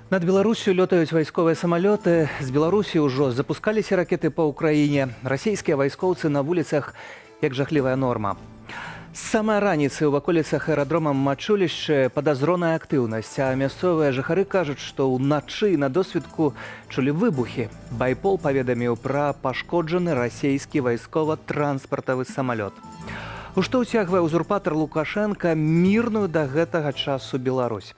Над Беларусью лётаюць вайсковыя самалёты. З Беларусі ўжо запускаліся ракеты па ўкраіне. Расійскія вайскоўцы на вуліцах, як жахлівая норма. З самай раніцы ў ваколіцах аэрадрома Мачулішча падазроная актыўнасць, а мясцовыя жыхары кажуць, што ўначы на досведку чулі выбухі. Байпол паведаміў пра пашкоджаны расійскі вайскова-транспартавы самалёт. У што ўцягвае узурпатар Лукашенка мірную да гэтага часу Беларусь.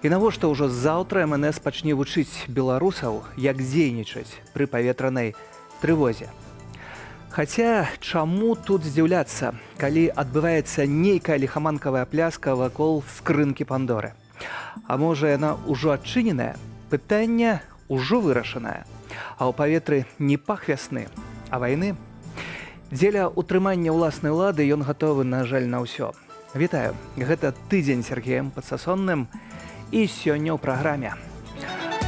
І навошта ўжо заўтра МНС пачне вучыць беларусаў, як дзейнічаць пры паветранай трывозе. Хаця, чаму тут здзіўляцца, калі адбываецца нейкая ліхаманкавая пляска вакол скрынкі Пандоры? А можа, яна ўжо адчыненая? Пытанне ўжо вырашанае. А ў паветры не пах вясны, а вайны? Дзеля утрымання ўласнай улады ён гатовы, на жаль, на ўсё. Вітаю, гэта тыдзень Сергеем Падсасонным і сёння ў праграме.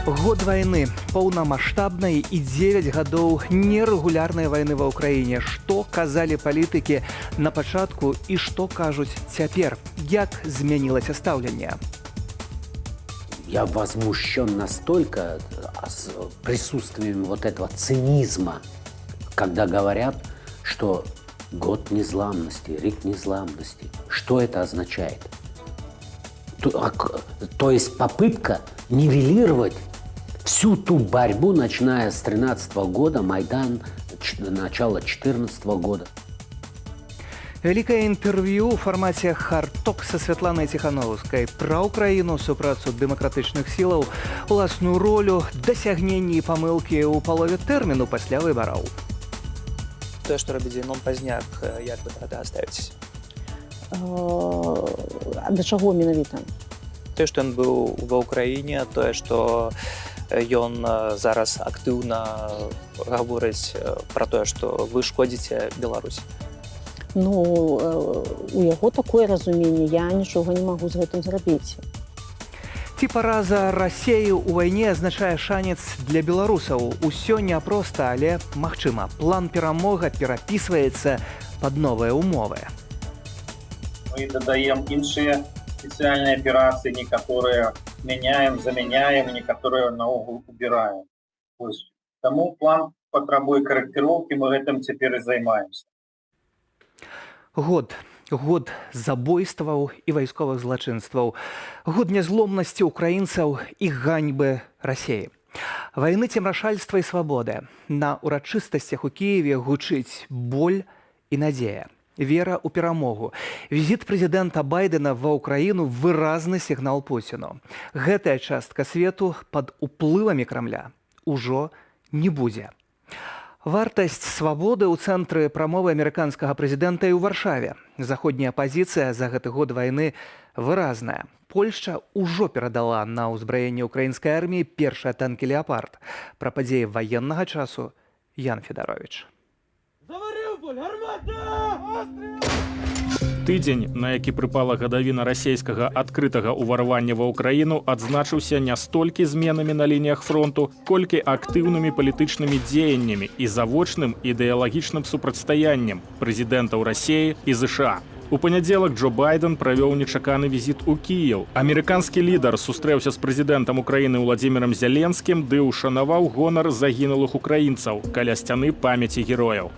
Год вайны, поўнамаштабнай і 9 гадоў нерэгулярнай вайны ва ўкраіне. Што казалі палітыкі на пачатку і што кажуць цяпер? Як змянілася стаўленне? Я возмущен настолько присутствием вот этого цинизма, когда говорят, что год незламности, рик незламности. Что это означает? То есть попытка нивелировать всю ту борьбу, начиная с 2013 года, Майдан, начало 2014 года. Вялікае інтэрв'ю ў фармаце «Харток» са Святланай Ціхановскай пра ўкраіну, супрацу дэмакратычных сілаў, уласную ролю, дасягненні і памылкі ў палове тэрміну пасля выбараў. Тое, што робіць Зейнон Пазняк, як вы тады ставіцеся? Да чаго менавіта? Тое, што ён быў ва ўкраіне, тое, што ён зараз актыўна гаворыць пра тое, што вы шкодзіце Беларусі. Ну, у яго такое разуменне, я нічога не магу з гэтым зрабіць. Ці параза Расеі ў вайне азначае шанец для беларусаў? Усё няпроста, але магчыма. План перамога перапісваецца пад новыя умовы. Мы дадаем іншыя спецыяльныя аперацыі, некаторыя мяняем, заменяем, некаторыя наогул убираем. Таму план патрабуе карэкціроўкі, мы гэтым цяпер і займаемся. Год забойстваў і вайсковых злачынстваў. Год нязломнасці ўкраінцаў і ганьбы Расеі. Вайны, цемрашальства і свабоды. На урачыстасцях у Кіеве гучыць боль і надзея. Вера ў перамогу. Візіт прэзідэнта Байдена ва ўкраіну – выразны сігнал Пуціну. Гэтая частка свету пад уплывамі Крамля ўжо не будзе. Вартасць свабоды ў цэнтры прамовы амерыканскага прэзідэнта і ў Варшаве. Заходняя пазіцыя за гэты год вайны выразная. Польшча ўжо перадала на ўзбраенне ўкраінскай арміі першыя танкі «Леапард». Пра падзеі ваеннага часу Ян Федарович. Тыдзень, на які прыпала гадавіна расейскага адкрытага ўварвання ва ўкраіну, адзначыўся не столькі зменамі на лініях фронту, колькі актыўнымі палітычнымі дзеяннямі і завочным ідэалагічным супрацьстаяннем прэзідэнтаў Расеі і ЗША. У панядзелак Джо Байден правёў нечаканы візіт у Кіеў. Амерыканскі лідар сустрэўся з прэзідэнтам Украіны Владзімірам Зяленскім ды ўшанаваў гонар загінулых украінцаў каля сцяны памяці герояў.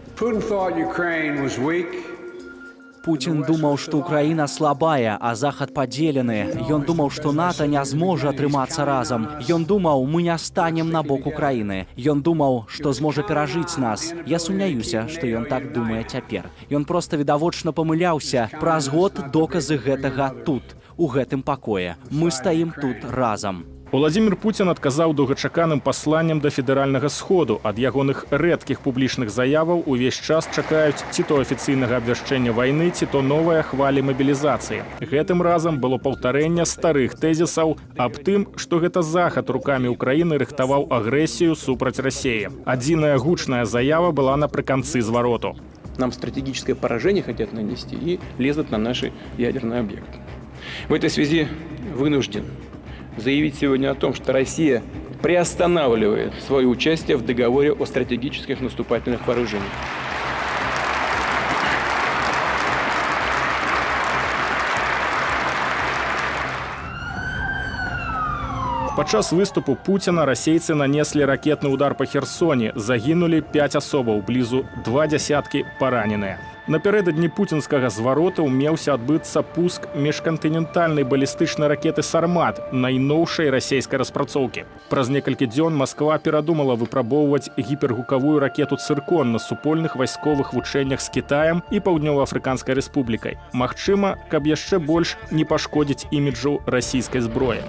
Путін думаў, што Украіна слабая, а Захад падзелены. Ён думаў, што НАТО не зможа атрымацца разам. Ён думаў, мы не станем на бок Украіны. Ён думаў, што зможа перажыць нас. Я сумняюся, што ён так думае цяпер. Ён проста відавочна памыляўся. Праз год доказы гэтага тут, у гэтым пакоі. Мы стаім тут разам. Владзімір Пуцін адказаў доўгачаканым пасланнем да федэральнага сходу. Ад ягоных рэдкіх публічных заяваў увесь час чакаюць ці то афіцыйнага абвяшчэння вайны, ці то новая хвалі мабілізацыі. Гэтым разам было паўтарэнне старых тэзісаў аб тым, што гэта Захад рукамі Украіны рыхтаваў агрэсію супраць Расеі. Адзіная гучная заява была напрыканцы звароту. Нам стратегическое поражение хотят нанести и лезут на наши ядерные объекты. В этой связи вынужден заявить сегодня о том, что Россия приостанавливает свое участие в договоре о стратегических наступательных вооружениях. Падчас выступу Пуціна расейцы нанеслі ракетны удар па Херсоне, загінулі 5 асобаў, блізу 20 параненыя. Напярэдадні пуцінскага звароту меўся адбыцца пуск міжкантынентальнай балістычнай ракеты «Сармат», найноўшай расейскай распрацоўкі. Праз некалькі дзён Масква перадумала выпрабоўваць гіпергукавую ракету «Цыркон» на супольных вайсковых вучэннях з Кітаем і Паўднёва-Афрыканскай рэспублікай. Магчыма, каб яшчэ больш не пашкодзіць іміджу расійскай зброі.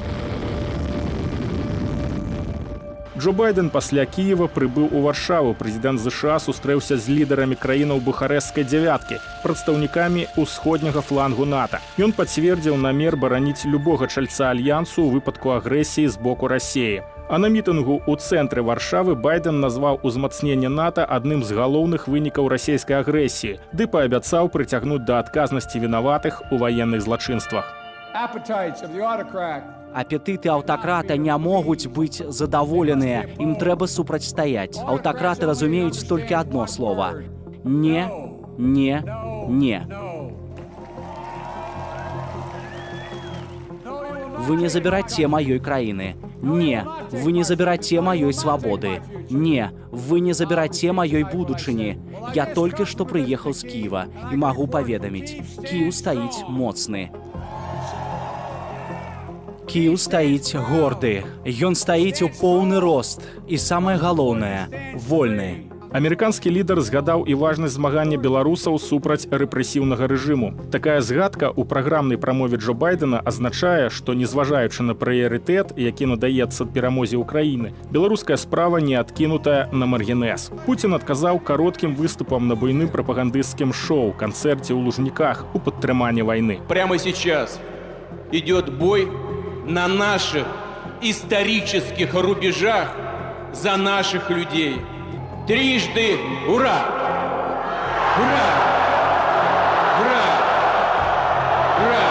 Джо Байден пасля Кіева прыбыў у Варшаву. Прэзідэнт ЗША сустрэўся з лідарамі краінаў Бухарэсцкай дзявяткі, прадстаўнікамі ўсходняга флангу НАТО. Ён пацвердзіў намер бараніць любога чальца альянсу ў выпадку агрэсіі з боку Расіі. А на мітынгу ў цэнтры Варшавы Байден назваў узмацненне НАТО адным з галоўных вынікаў расійскай агрэсіі, ды паабяцаў прыцягнуць да адказнасці вінаватых у ваенных злачынствах. Апетыты аўтакрата не могуць быць задаволеныя. Ім трэба супрацьстаяць. Аўтакраты разумеюць толькі адно слова. Не, не, не. Вы не забираце маёй краіны. Не, вы не забираце маёй свабоды. Не, вы не забираце маёй будучыні. Я толькі што прыехаў з Кіева і магу паведаміць. Кіеў стаіць моцны. Кіеў стаіць горды. Ён стаіць у поўны рост. І самае галоўнае – вольны. Амерыканскі лідар згадаў і важнасць змагання беларусаў супраць рэпрэсіўнага рэжыму. Такая згадка ў праграмнай прамове Джо Байдена азначае, што, незважаючы на прыярытэт, які надаецца перамозе ўкраіны, беларуская справа не адкінутая на маргінез. Пуцін адказаў кароткім выступам на буйным прапагандысцкім шоу, канцэрце ў Лужніках у падтрыманні вайны. Прямо сейчас идет бой на наших исторических рубежах за наших людей. Трижды ура! Ура! Ура! Ура!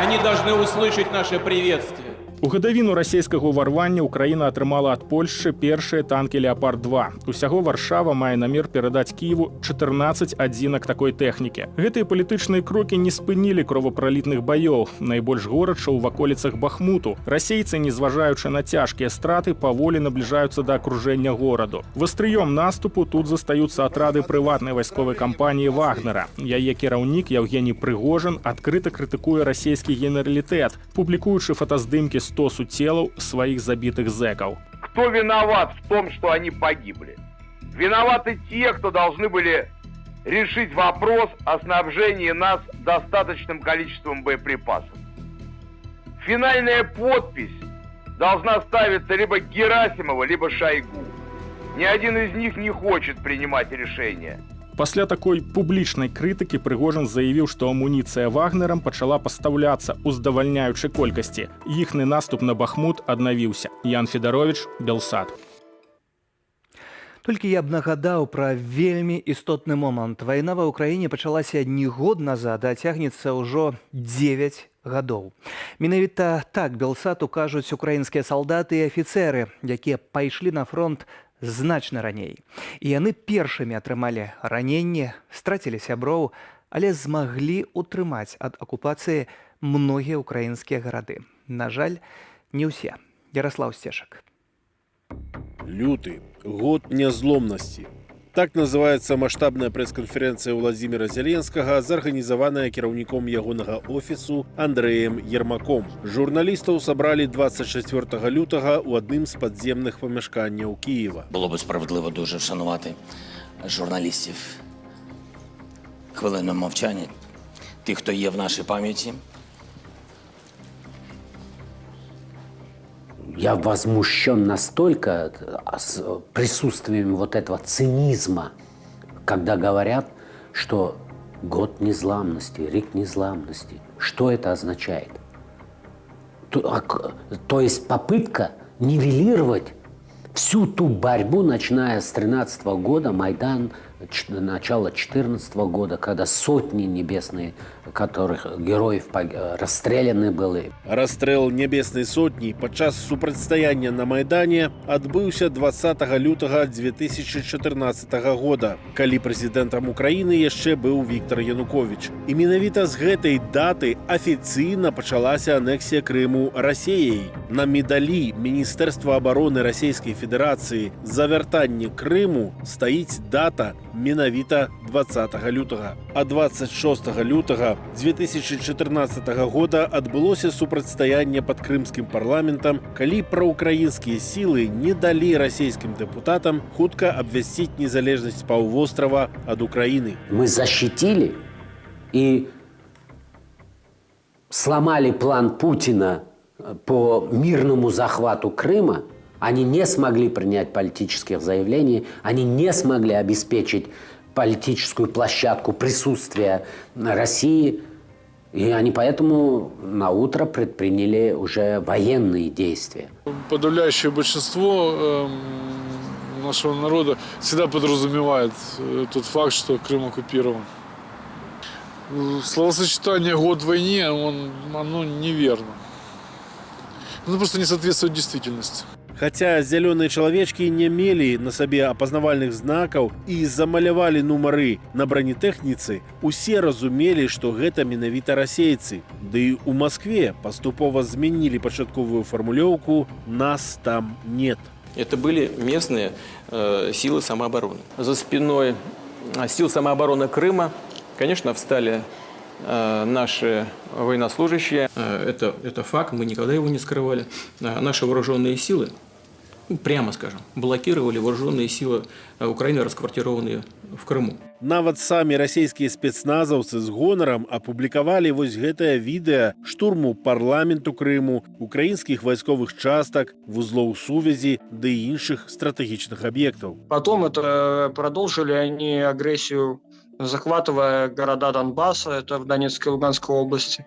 Они должны услышать наше приветствие. У гадавіну расійскага ўварвання Украіна атрымала ад Польшчы першыя танкі «Леапард-2». Усяго Варшава мае намер перадаць Кіеву 14 адзінак такой тэхнікі. Гэтыя палітычныя крокі не спынілі кровапралітных баёў. Найбольш горача ў ваколіцах Бахмуту. Расейцы, незважаючы на цяжкія страты, паволі набліжаюцца да акружэння гораду. Вастрыём наступу тут застаюцца атрады прыватнай вайсковай кампаніі «Вагнера». Яе кіраўнік Евгений Прыгожин адкрыта крытыкуе расійскі генералітэт, публікуючы фотаздымкі стосу телаў своих забитых зэкаў. Кто виноват в том, что они погибли? Виноваты те, кто должны были решить вопрос о снабжении нас достаточным количеством боеприпасов. Финальная подпись должна ставиться либо Герасимова, либо Шойгу. Ни один из них не хочет принимать решения. Пасля такой публічнай крытыкі Прыгожин заявіў, што амуніцыя Вагнерам пачала пастаўляцца ў здавальняючай колькасці. Іхны наступ на Бахмут аднавіўся. Ян Федарович, Белсат. Толькі я б нагадаў пра вельмі істотны момант. Вайна ва ўкраіне пачалася не год назад, а цягнецца ўжо 9 гадоў. Менавіта так Белсату кажуць украінскія салдаты і афіцэры, якія пайшлі на фронт значна раней. І яны першымі атрымалі раненне, страцілі сяброў, але змаглі утрымаць ад акупацыі многія украінскія гарады. На жаль, не ўсе. Ярослав Стешак. Люты. Год нязломнасці. Так называется масштабная пресс-конференция Владимира Зеленскага, зарганізаваная кіраўніком ягонага офісу Андрэем Ермаком. Журналістаў сабралі 24 лютага ў адным з падземных памяшканняў Києва. Було би справедливо дуже вшанувати журналістів хвилиною мовчання, тих, хто є в нашій пам'яті. Я возмущен настолько с присутствием вот этого цинизма, когда говорят, что год незламности, рік незламности. Что это означает? То есть попытка нивелировать всю ту борьбу, начиная с 2013 года, Майдан, начала 2014 года, когда сотни небесные, которых героев расстреляны были. Расстрэл небеснай сотні падчас супрацьстаяння на Майдане адбыўся 20 лютага 2014 года, калі прэзідэнтам Украіны яшчэ быў Віктор Януковіч. І менавіта з гэтай даты афіцыйна пачалася анексія Крыму Расіяй. На медалі Міністэрства абароны Расійскай Федэрацыі за вяртанне Крыму стаіць дата менавіта 20 лютага. А 26 лютага 2014 года адбылося супрацьстаянне пад крымскім парламентам, калі праўкраінскія сілы не далі расійскім дэпутатам хутка абвясціць незалежнасць паўвострава ад Украіны. Мы защитили и сломали план Путина по мирному захвату Крыма. Они не смогли принять политических заявлений, они не смогли обеспечить политическую площадку присутствия России, и они поэтому на утро предприняли уже военные действия. Подавляющее большинство нашего народа всегда подразумевает тот факт, что Крым оккупирован. Словосочетание «год войне» оно неверно. Оно просто не соответствует действительности. Хаця зялёныя чалавечкі не мелі на сабе апазнавальных знакаў і замалявалі нумары на бронетэхніцы, усе разумелі, што гэта менавіта расейцы. Ды і ў Маскве паступова змянілі пачатковую фармулёўку «нас там нет». Это были местные силы самообороны. За спиной сил самообороны Крыма, конечно, встали наши военнослужащие. Это факт, мы никогда его не скрывали. Наши вооруженные силы, прямо скажем, блокировали вооруженные силы Украины, расквартированные в Крыму. Нават самі расійскія спецназаўцы з гонарам апублікавалі вось гэтае відэа штурму парламенту Крыму, украінскіх вайсковых частак, вузлоў сувязі ды іншых стратэгічных аб'ектаў. Потом это продолжили они агрессию, захватывая города Донбасса, это в Донецкой и Луганской области.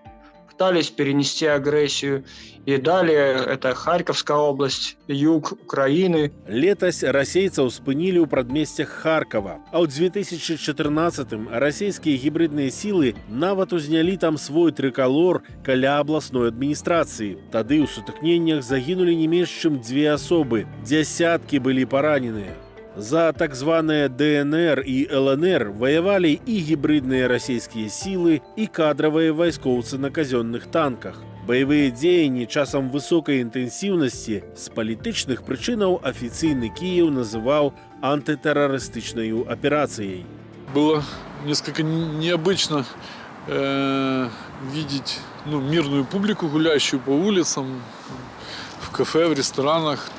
Пытались перенести агрессию. И далее это Харьковская область, юг Украины. Летась расейцаў спынілі ў прадмесцях Харкова. А ў 2014-м расійскія гібридныя сілы нават узнялі там свой трыкалор каля абласной адміністрацыі. Тады ў сутыкненнях загінулі не менш чым 2 асобы. Дзясяткі былі параненыя. За так званыя ДНР і ЛНР воевали і гібридныя расійскія сілы, і кадравыя вайскоўцы на казённых танках. Баявыя дзеянні часам высокай інтэнсіўнасці з палітычных прычынаў афіцыйны Кіеў называў антытэрарыстычнай аперацыяй. Было несколько необычно видеть мирную публику, гуляющую по улицам, в кафе, в ресторанах.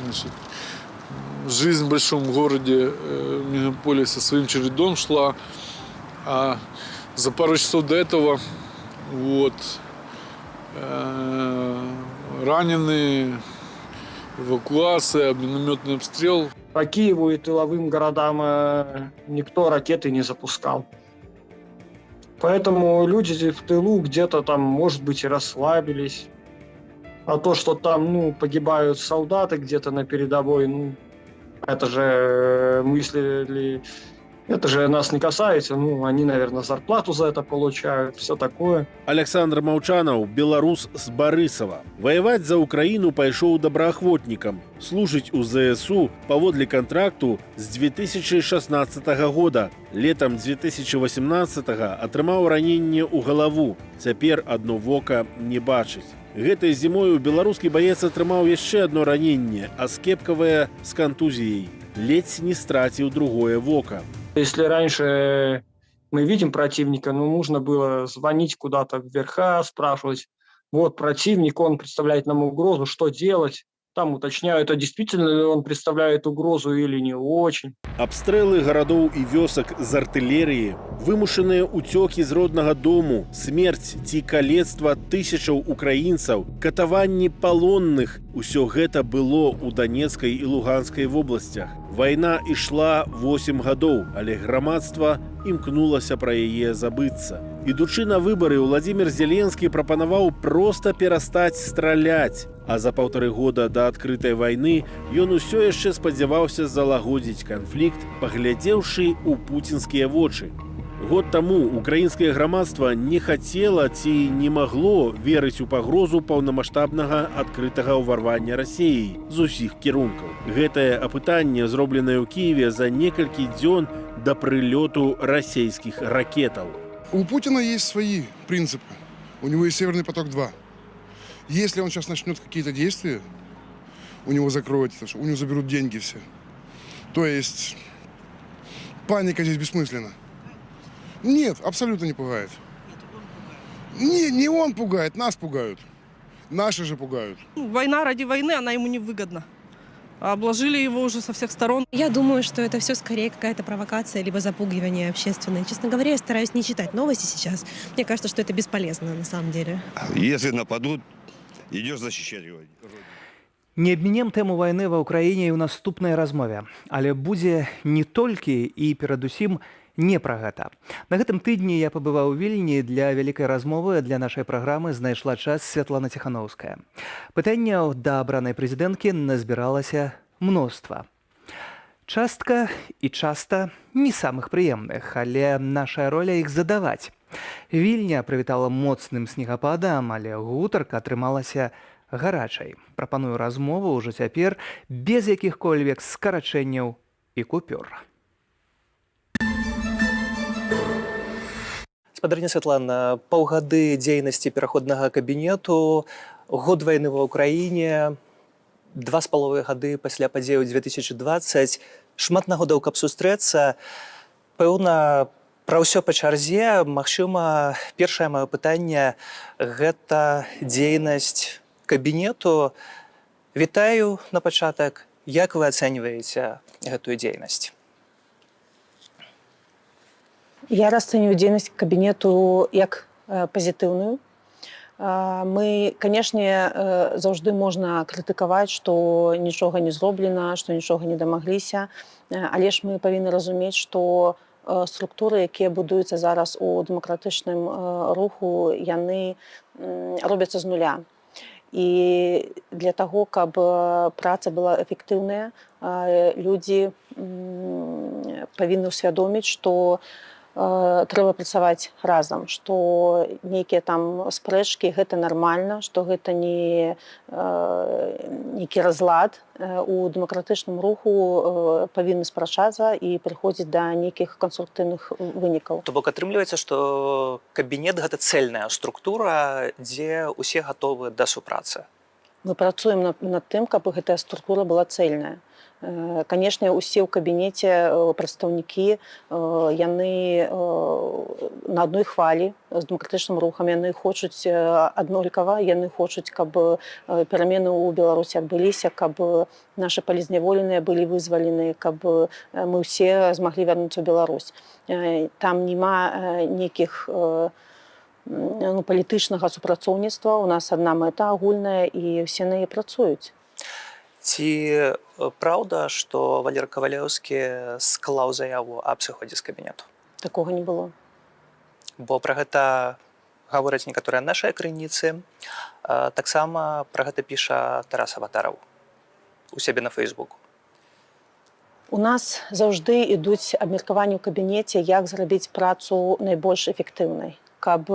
Жизнь в большом городе, мегаполисе своим чередом шла, а за пару часов до этого раненые, эвакуация, минометный обстрел. По Киеву и тыловым городам никто ракеты не запускал. Поэтому люди в тылу где-то там, может быть, и расслабились. А то, что там погибают солдаты где-то на передовой, это же мысли, это же нас не касается, они, наверное, зарплату за это получают, все такое. Александр Маўчанаў, беларус з Барысава. Ваяваць за Украіну пайшоў добраахвотнікам, служыць у ЗСУ паводле кантракту з 2016 года. Летам 2018 атрымаў раненне ў галаву, цяпер адно вока не бачыць. Гэтай зімою беларускі баец атрымаў яшчэ адно раненне, аскепкавае з кантузіяй. Ледзь не страціў другое вока. Если раньше мы видим противника, нужно было звонить куда-то вверха, спрашивать, вот противник, он представляет нам угрозу, что делать? Там уточняют, а действительно ли он представляет угрозу или не очень. Абстрэлы гарадоў і вёсак з артылерыі, вымушаныя ўцёкі з роднага дому, смерць ці калецтва тысячаў украінцаў, катаванні палонных – усё гэта было ў Донецкай і Луганскай вобласцях. Вайна ішла 8 гадоў, але грамадства імкнулася пра яе забыцца. Ідучы на выбары, Владзімір Зеленскі прапанаваў проста перастаць страляць. А за 1,5 года да адкрытай вайны ён усё яшчэ спадзяваўся залагодзіць канфлікт, паглядзеўшы ў пуцінскія вочы. Год таму украінскае грамадства не хацела ці не магло верыць у пагрозу паўнамаштабнага адкрытага ўварвання Расіі з усіх кірункаў. Гэтае апытанне, зробленае ў Кіеве за некалькі дзён да прылёту расійскіх ракетаў. У Путина есть свои принципы. У него есть «Северный поток-2». Если он сейчас начнет какие-то действия, у него закроют, у него заберут деньги все. То есть паника здесь бессмысленна. Нет, абсолютно не пугает. Не он пугает, нас пугают. Наши же пугают. Война ради войны, она ему не выгодна. Обложили его уже со всех сторон. Я думаю, что это все скорее какая-то провокация, либо запугивание общественное. Честно говоря, я стараюсь не читать новости сейчас. Мне кажется, что это бесполезно на самом деле. Если нападут, идешь защищать его. Не абмінем тэму вайны ва ўкраіне і ў наступнай размове, але будзе не толькі і перадусім не пра гэта. На гэтым тыдні я пабываў у Вільні для вялікай размовы для нашай праграмы знайшла час Святлана Ціханаўская. Пытанняў да абранай прэзідэнткі назбіралася мноства. Частка і часта не самых прыемных, але нашая роля іх задаваць. Вільня прывітала моцным снегападам, але гутарка атрымалася гарачай. Прапаную размову ўжо цяпер без якіх-кольвек скарачэнняў і купюр. Спадарня Святлана, паўгады дзейнасці пераходнага кабінету, год вайны ва ўкраіне, 2,5 гады пасля падзеяў 2020, шмат нагодаў, каб сустрэцца. Пэўна, пра ўсё па чарзе. Магчыма, першае маё пытанне – гэта дзейнасць кабінету. Вітаю на пачатак. Як вы ацэньваеце гэтую дзейнасць? Я расцэньваю дзейнасць кабінету як пазітыўную. Мы, канешне, заўжды можна крытыкаваць, што нічога не зроблена, што нічога не дамагліся, але ж мы павінны разумець, што структуры, якія будуюцца зараз у дэмакратычным руху, яны робяцца з нуля. І для таго, каб праца была эфектыўная, людзі павінны ўсвядоміць, што трэба працаваць разам, што нейкія там спрэчкі гэта нармальна, што гэта не нейкі разлад. У дэмакратычным руху павінны спрачацца і прыходзіць да нейкіх канструктыўных вынікаў. То бок атрымліваецца, што кабінет гэта цэльная структура, дзе ўсе гатовы да супрацы. Мы працуем над тым, каб гэтая структура была цэльная. Канешне, усе ў кабінеце прадстаўнікі, яны на адной хвалі з дэмакратычным рухам, яны хочуць аднолькава, яны хочуць, каб перамены ў Беларусі адбыліся, каб нашы палізняволеныя былі вызвалены, каб мы ўсе змаглі вярнуцца ў Беларусь. Там няма нейкіх палітычнага супрацоўніцтва, у нас адна мэта агульная і ўсе на яе працуюць. Ці праўда, што Валер Кавалеўскі склаў заяву аб сыходзе з кабінету? Такога не было. Бо пра гэта гавораць некаторыя нашыя крыніцы. Таксама пра гэта піша Тарас Аватараў у сябе на Фейсбуку. У нас заўжды ідуць абмеркаванні ў кабінеце, як зрабіць працу найбольш эфектыўнай, каб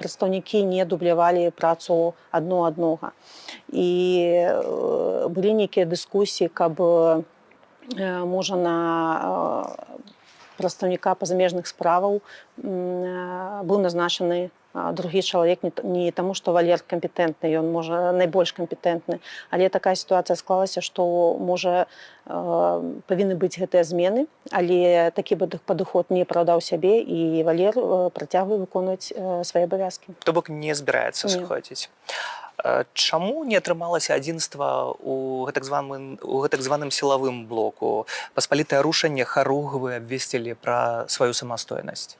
прадстаўнікі не дублявалі працу адно. І былі нейкія дыскусіі, каб можа на прадстаўніка па замежных справаў быў назначаны другі чалавек, не таму, што Валер кампетэнтны, ён можа найбольш кампетэнтны, але такая сітуацыя склалася, што можа павінны быць гэтыя змены, але такі падыход не апраўдаў сябе, і Валер працягвае выконваць свае абавязкі. То бок не збіраецца сыходзіць. Чаму не атрымалася адзінства ў гэтак званым сілавым блоку? Паспалітае рушанне Харугвы абвесцілі пра сваю самастойнасць.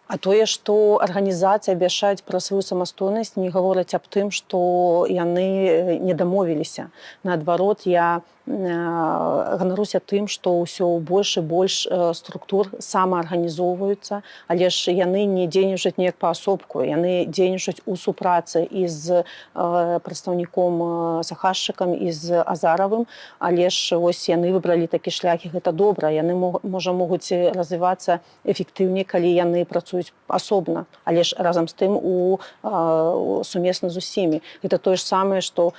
А тое, што арганізацыя абвяшчаюць пра сваю самастойнасць, не гавораць аб тым, што яны не дамовіліся. Наадварот, я ганаруся тым, што ўсё больш і больш структур самаарганізоўваюцца, але ж яны не дзейнічаюць неяк паасобку, яны дзейнічаюць у супрацы і з прадстаўніком заказчыкам і з Азаравым, але ж вось яны выбралі такі шлях, і гэта добра. Яны можа могуць развівацца эфектыўней, калі яны працуюць асобна, але ж разам з тым сумесна з усімі. Гэта тое ж самае, што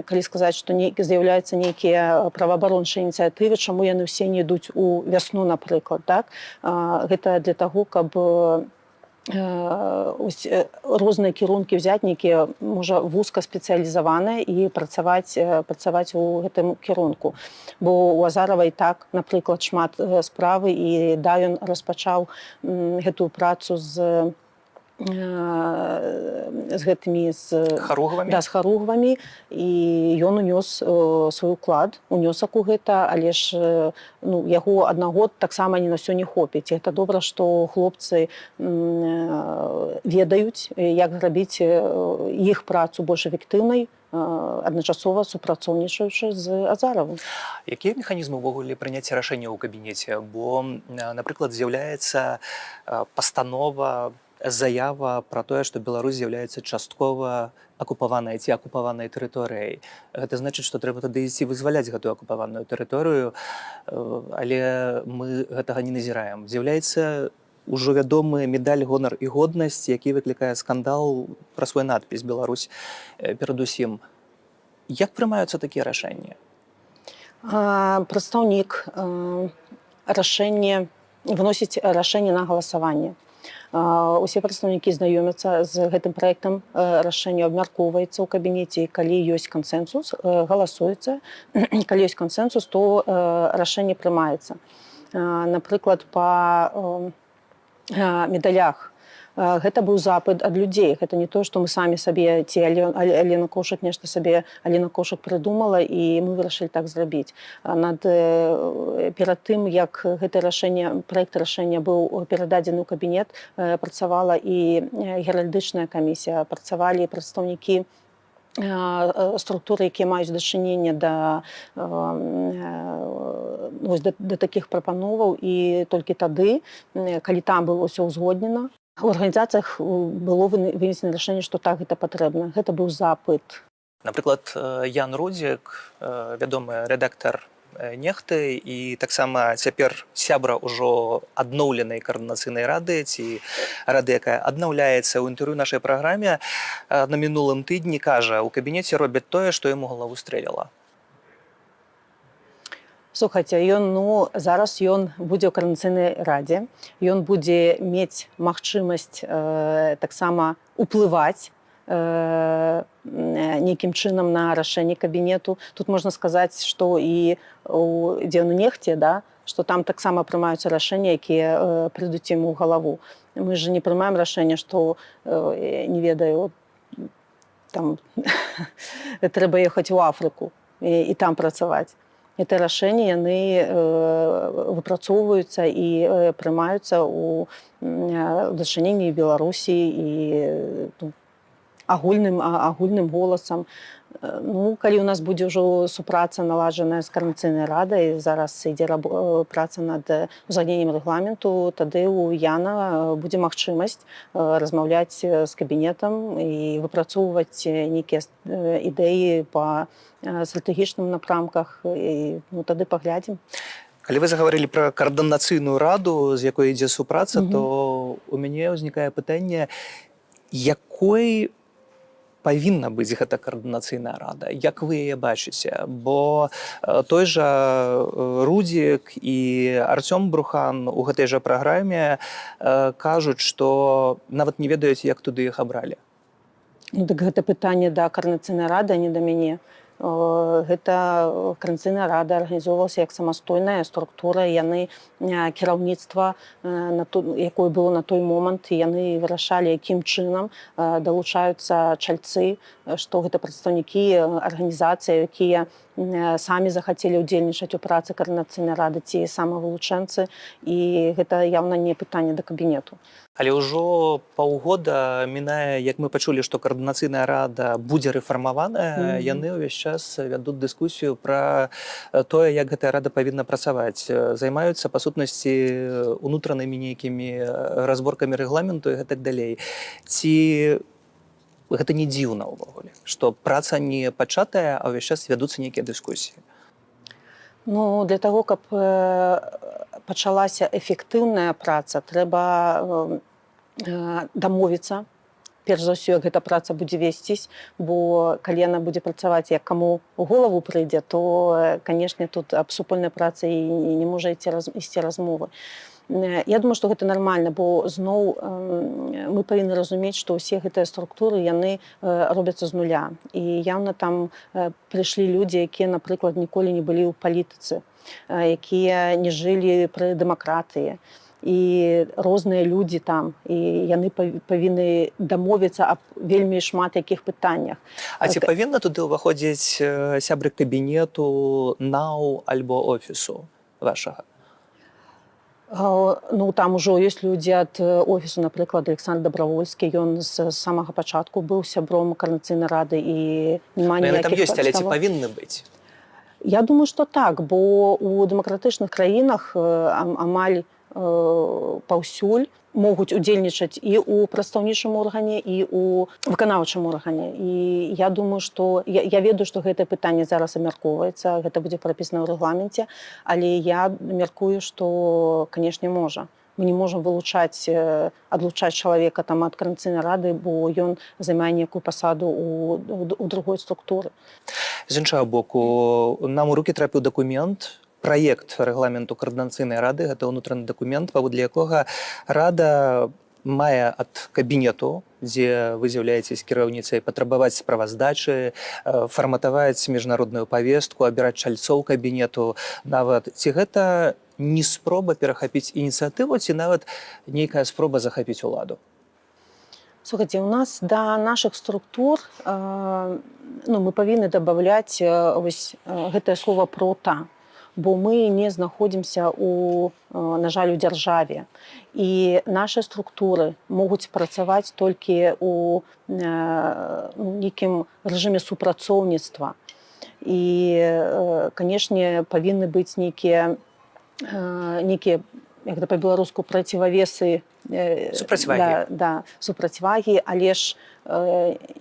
калі сказаць, што з'яўляецца нейкія праваабарончыя ініцыятывы, чаму яны ўсе не ідуць у вясну, напрыклад, так? Гэта для таго, каб розныя кірункі ўзяць, нейкія, можа, вузка спецыялізаваныя і працаваць у гэтым кірунку. Бо у Азарава і так, напрыклад, шмат справы, і да, ён распачаў гэтую працу з гэтымі з харугвамі, і ён унёс свой уклад, унёсак у гэта, але ж яго аднаго таксама ні на ўсё не хопіць. Гэта добра, што хлопцы ведаюць, як зрабіць іх працу больш эфектыўнай, адначасова супрацоўнічаючы з Азаравым. Якія механізмы ўвогуле прыняцця рашэння ў кабінеце? Бо, напрыклад, з'яўляецца пастанова, заява пра тое, што Беларусь з'яўляецца часткова акупаванай ці акупаванай тэрыторыяй. Гэта значыць, што трэба тады ісці вызваляць гэтую акупаваную тэрыторыю, але мы гэтага не назіраем. З'яўляецца ўжо вядомы медаль «Гонар і годнасць», які выклікае скандал пра свой надпіс «Беларусь» перадусім. Як прымаюцца такія рашэнні? Прадстаўнік выносіць рашэнне на галасаванне. Усе прадстаўнікі знаёмяцца з гэтым праектам, рашэнне абмяркоўваецца ў кабінеце, калі ёсць кансэнсус, галасуецца. Калі ёсць кансэнсус, то рашэнне прымаецца. Напрыклад, па медалях. Гэта быў запыт ад людзей. Гэта не тое, што мы самі сабе, ці Алена Кошык нешта сабе, Алена Кошык прыдумала, і мы вырашылі так зрабіць. Перад тым, як гэта праект рашэння быў перададзены ў кабінет, працавала і геральдычная камісія, працавалі прадстаўнікі структуры, якія маюць дачыненне да такіх прапановаў, і толькі тады, калі там было ўсё ўзгоднена, у арганізацыях было вынесена рашэнне, што так гэта патрэбна. Гэта быў запыт. Напрыклад, Ян Рудзік, вядомы рэдактар «Нехты», і таксама цяпер сябра ўжо адноўленай каардынацыйнай рады, ці рады, якая аднаўляецца, ў інтэрв'ю нашай праграме на мінулым тыдні кажа, у кабінеце робяць тое, што яму галаву стрэліла. Слухайце, зараз ён будзе ў каардынацыйнай радзе, ён будзе мець магчымасць таксама уплываць нейкім чынам на рашэнне кабінету. Тут можна сказаць, што і дзе ў Нехце, што там таксама прымаюцца рашэнні, якія прыйдуць яму ў галаву. Мы ж не прымаем рашэнне, што, не ведаю, там трэба ехаць у Афрыку і там працаваць. Гэта рашэнні, яны выпрацоўваюцца і прымаюцца ў дачыненні Беларусі і агульным голасам. Калі ў нас будзе ўжо супраца наладжаная з каардынацыйнай радай, зараз ідзе праца над узгадненнем рэгламенту, тады ў Яна будзе магчымасць размаўляць з кабінетам і выпрацоўваць нейкія ідэі па стратэгічным напрамках, і тады паглядзім. Калі вы загаварылі пра каардынацыйную раду, з якой ідзе супраца, то у мяне ўзнікае пытанне, якой павінна быць гэта каардынацыйная рада? Як вы яе бачыце? Бо той жа Рудзік і Арцём Брухан у гэтай жа праграме кажуць, што нават не ведаюць, як туды іх абралі. Так гэта пытанне да каардынацыйнай рады, а не да мяне. Гэта Координацыйная рада арганізоўвалася як самастойная структура, яны кіраўніцтва, якое было на той момант, і яны вырашалі, якім чынам далучаюцца чальцы, што гэта прадстаўнікі арганізацыі, якія самі захацелі ўдзельнічаць у працы Координацыйнай рады ці самавылучэнцы, і гэта явна не пытанне да кабінету. Але ўжо паўгода мінае, як мы пачулі, што Координацыйная рада будзе рэфармаваная, яны ўвесь час вядуць дыскусію пра тое, як гэтая рада павінна працаваць. Займаюцца, па сутнасці, унутранымі нейкімі разборкамі рэгламенту і гэтак далей. Ці гэта не дзіўна ўвогуле, што праца не пачатая, а ўвесь час вядуцца нейкія дыскусіі? Ну, для того, каб пачалася эфектыўная праца, трэба дамовіцца, перш за ўсё, як гэта праца будзе весцісь, бо калі яна будзе працаваць, як каму ў галаву прыйдзе, то, канешне, тут аб супольнай працы і не можа ісці размовы. Я думаю, што гэта нармальна, бо зноў мы павінны разумець, што ўсе гэтыя структуры, яны робяцца з нуля. І яўна там прыйшлі людзі, якія, напрыклад, ніколі не былі ў палітыцы, якія не жылі пры дэмакратыі. І розныя людзі там, і яны павінны дамовіцца аб вельмі шмат якіх пытаннях. А ці павінна туды ўваходзіць сябры кабінету, НАУ альбо офісу вашага? Ну, там ужо ёсць людзі ад офісу, напрыклад, Александр Добравольскі, ён з самага пачатку быў сябром Координацыйнай рады, і няма ніякіх там ёсць, але ці падставаў. павінны быць? Я думаю, што так, бо ў дэмакратычных краінах амаль паўсюль могуць удзельнічаць і ў прадстаўнічым органе, і ў выканаўчым органе. І я думаю, што я ведаю, што гэтае пытанне зараз абмяркоўваецца, гэта будзе прапісана ў рэгламенце, але я мяркую, што, канешне, можа. Мы не можам адлучаць чалавека там ад Координацыйнай рады, бо ён займае некую пасаду ў другой структуры. З іншага боку, нам у рукі трапіў дакумент, праект рэгламенту Координацыйнай рады, гэта ўнутраны дакумент, паводле якога рада мае ад кабінету, дзе вы з'яўляецесь кіраўніцай, патрабаваць справаздачы, фарматаваць міжнародную павестку, абіраць чальцоў кабінету. Нават ці гэта не спроба перахапіць ініцыятыву, ці нават нейкая спроба захапіць уладу? Слухайте, у нас да нашых структур мы павінны дабавляць гэтае слова «прота», бо мы не знаходзімся, на жаль, у дзяржаве. І нашы структуры могуць працаваць толькі ў нейкім рэжыме супрацоўніцтва. І, канешне, павінны быць нейкія, як гэта па-беларуску, процівавесы, супрацьвагі, але ж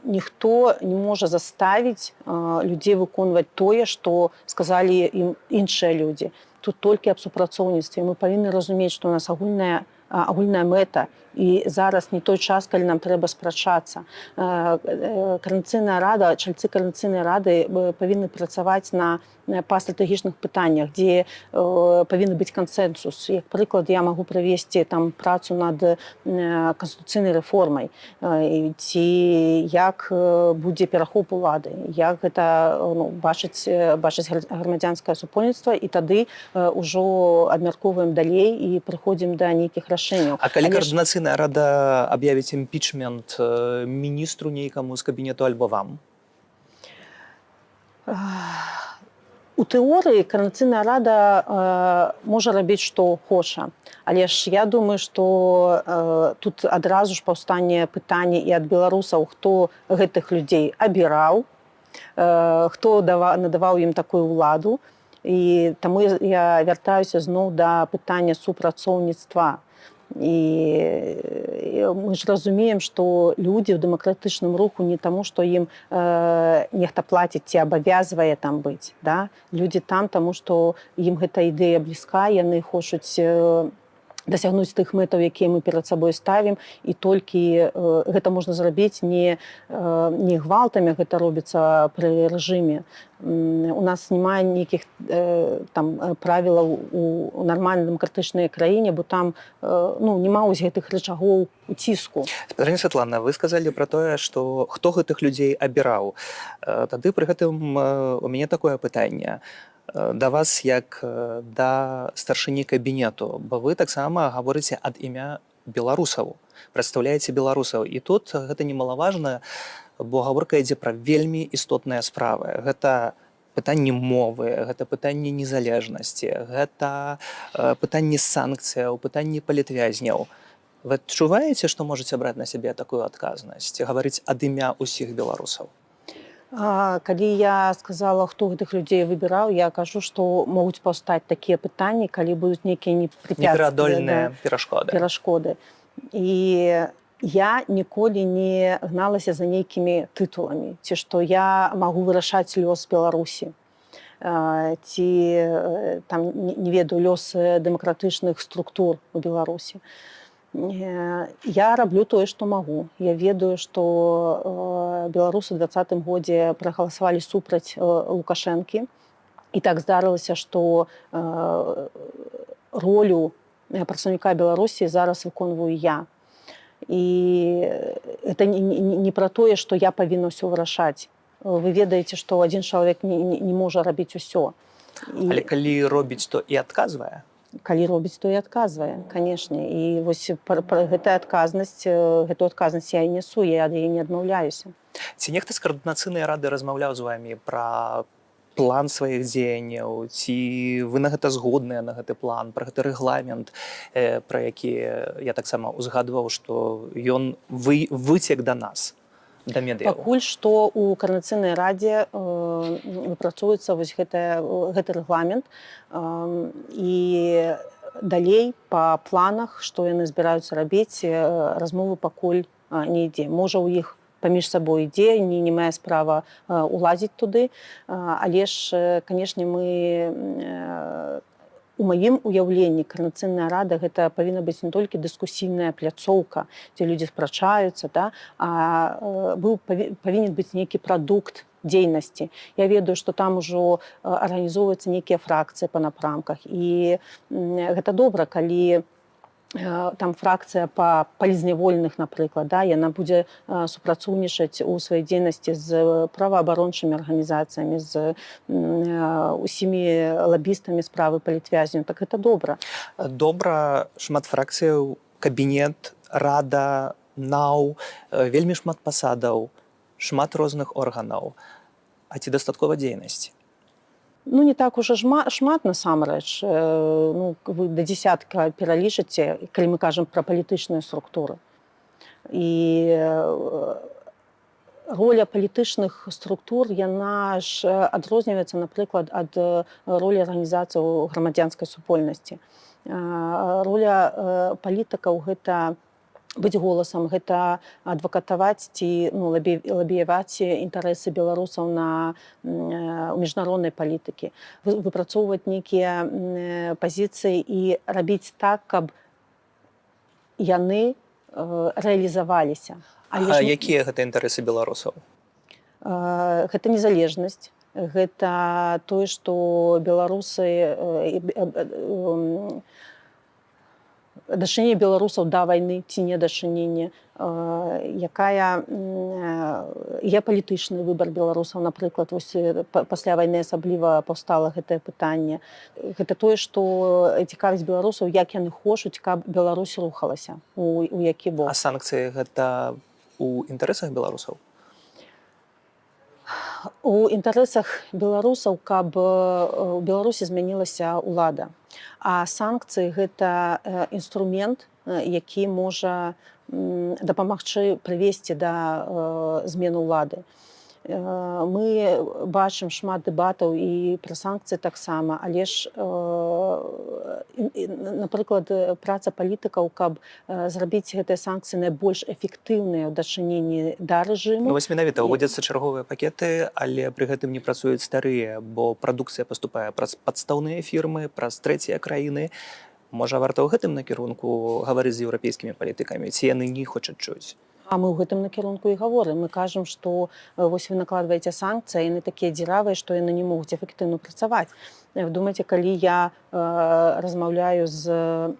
ніхто не можа заставіць людзей выконваць тое, што сказалі ім іншыя людзі. Тут толькі аб супрацоўніцтве. Мы павінны разумець, што у нас агульная мэта, і зараз не той час, калі нам трэба спрачацца. Координацыйная рада, чальцы Координацыйнай рады павінны працаваць па стратэгічных пытаннях, дзе павінны быць кансэнсус. Як прыклад, я магу правесці там працу над канстытуцыйнай рэформай, ці як будзе перахоп улады, як гэта бачыць грамадзянскае супольніцтва, і тады ўжо абмяркоўваем далей і прыходзім да нейкіх рашэнняў. А калі Координацыйная рада аб'явіць імпічмент міністру нейкаму з кабінету альбо вам? У тэорыі Координацыйная рада можа рабіць, што хоча. Але ж я думаю, што тут адразу ж паўстане пытанне і ад беларусаў, хто гэтых людзей абіраў, хто надаваў ім такую ўладу. І таму я вяртаюся зноў да пытання супрацоўніцтва. І мы ж разумеем, што людзі ў дэмакратычным руху не таму, што ім нехта плаціць ці абавязвае там быць. Людзі там, таму што ім гэта ідэя блізка, яны хочуць дасягнуць тых мэтаў, якія мы перад сабой ставім, і толькі гэта можна зрабіць не гвалтамі, гэта робіцца пры рэжыме. У нас няма нейкіх там правілаў у нармальнай дэмакратычнай краіне, бо там няма вось гэтых рычагоў уціску. Спадарня Святлана, вы сказалі пра тое, што хто гэтых людзей абіраў. Тады пры гэтым у мяне такое пытанне да вас як да старшыні кабінету, бо вы таксама гаворыце ад імя беларусаў, прадстаўляеце беларусаў. І тут гэта немалаважна, бо гаворка ідзе пра вельмі істотныя справы. Гэта пытанне мовы, гэта пытанне незалежнасці, гэта пытанне санкцыяў, пытанне палітвязняў. Вы адчуваеце, што можаце браць на сябе такую адказнасць, гаварыць ад імя ўсіх беларусаў? Калі я сказала, хто гэтых людзей выбіраў, я кажу, што могуць паўстаць такія пытанні, калі будуць нейкія непераадольныя перашкоды. І я ніколі не гналася за нейкімі тытуламі, ці што я магу вырашаць лёс Беларусі, ці там, не ведаю, лёс дэмакратычных структур у Беларусі. Я раблю тое, што магу. Я ведаю, што беларусы ў 2020 годзе прагаласавалі супраць Лукашэнкі. І так здарылася, што ролю прадстаўніка Беларусі зараз выконваю я. І гэта не пра тое, што я павінна ўсё вырашаць. Вы ведаеце, што адзін чалавек не можа рабіць усё. Але калі робіць, то і адказвае? Калі робіць, то і адказвае, канешне. І вось гэтую адказнасць я і несу, я ад яе не адмаўляюся. Ці нехта з каардынацыйнай рады размаўляў з вамі пра план сваіх дзеянняў, ці вы на гэта згодныя, на гэты план, пра гэты рэгламент, пра які я таксама ўзгадваў, што ён выцек да нас, да медыяў? Пакуль што ў каардынацыйнай радзе выпрацоўваецца вось гэты рэгламент, і далей па планах, што яны збіраюцца рабіць, размовы пакуль не ідзе. Можа, у іх паміж сабой ідзе, не мае справа улазіць туды, але ж, канешне, у маім уяўленні каардынацыйная рада гэта павінна быць не толькі дыскусійная пляцоўка, дзе людзі спрачаюцца, а павінен быць нейкі прадукт дзейнасці. Я ведаю, што там ужо арганізоўваюцца нейкія фракцыі па напрамках. І гэта добра, калі там фракцыя па палізнявольных, напрыклад, яна будзе супрацоўнічаць у сваёй дзейнасці з праваабарончымі арганізацыямі, з усімі лабістамі справы палітвязняў. Так гэта добра. Добра, шмат фракцыяў, кабінет, рада, НАУ, вельмі шмат пасадаў, шмат розных органаў. А ці дастаткова дзейнасці? Не так ужо шмат, насамрэч. Вы да дзесятка пералічыце, калі мы кажам пра палітычныя структуры. І роля палітычных структур, яна ж адрозніваецца, напрыклад, ад ролі арганізацый грамадзянскай супольнасці. Роля палітыкаў гэта быць голасам, гэта адвакатаваць ці лабіяваць інтарэсы беларусаў у міжнароднай палітыкі, выпрацоўваць нейкія пазіцыі і рабіць так, каб яны рэалізаваліся. А якія гэта інтарэсы беларусаў? Гэта незалежнасць, гэта тое, што беларусы дачыненне беларусаў да вайны ці не дачыненне, якая геапалітычны выбар беларусаў, напрыклад, пасля вайны асабліва паўстала гэтае пытанне. Гэта тое, што цікавіць беларусаў, як яны хочуць, каб Беларусь рухалася, у які бок. А санкцыі гэта ў інтарэсах беларусаў? У інтарэсах беларусаў, каб у Беларусі змянілася ўлада. А санкцыі гэта інструмент, які можа дапамагчы прывесці да змены ўлады. Мы бачым шмат дэбатаў і пра санкцыі таксама, але ж, напрыклад, праца палітыкаў, каб зрабіць гэтыя санкцыі найбольш эфектыўныя ў дачыненні да рэжыму. Вось менавіта ўводзяцца чарговыя пакеты, але пры гэтым не працуюць старыя, бо прадукцыя паступае праз падстаўныя фірмы, праз трэція краіны. Можа, варта ў гэтым накірунку гаварыць з еўрапейскімі палітыкамі, ці яны не хочуць чуць? А мы ў гэтым накірунку і гаворым. Мы кажам, што вось вы накладваеце санкцыі, яны такія дзіравыя, што яны не могуць эфектыўна працаваць. Вы думаеце, калі я размаўляю з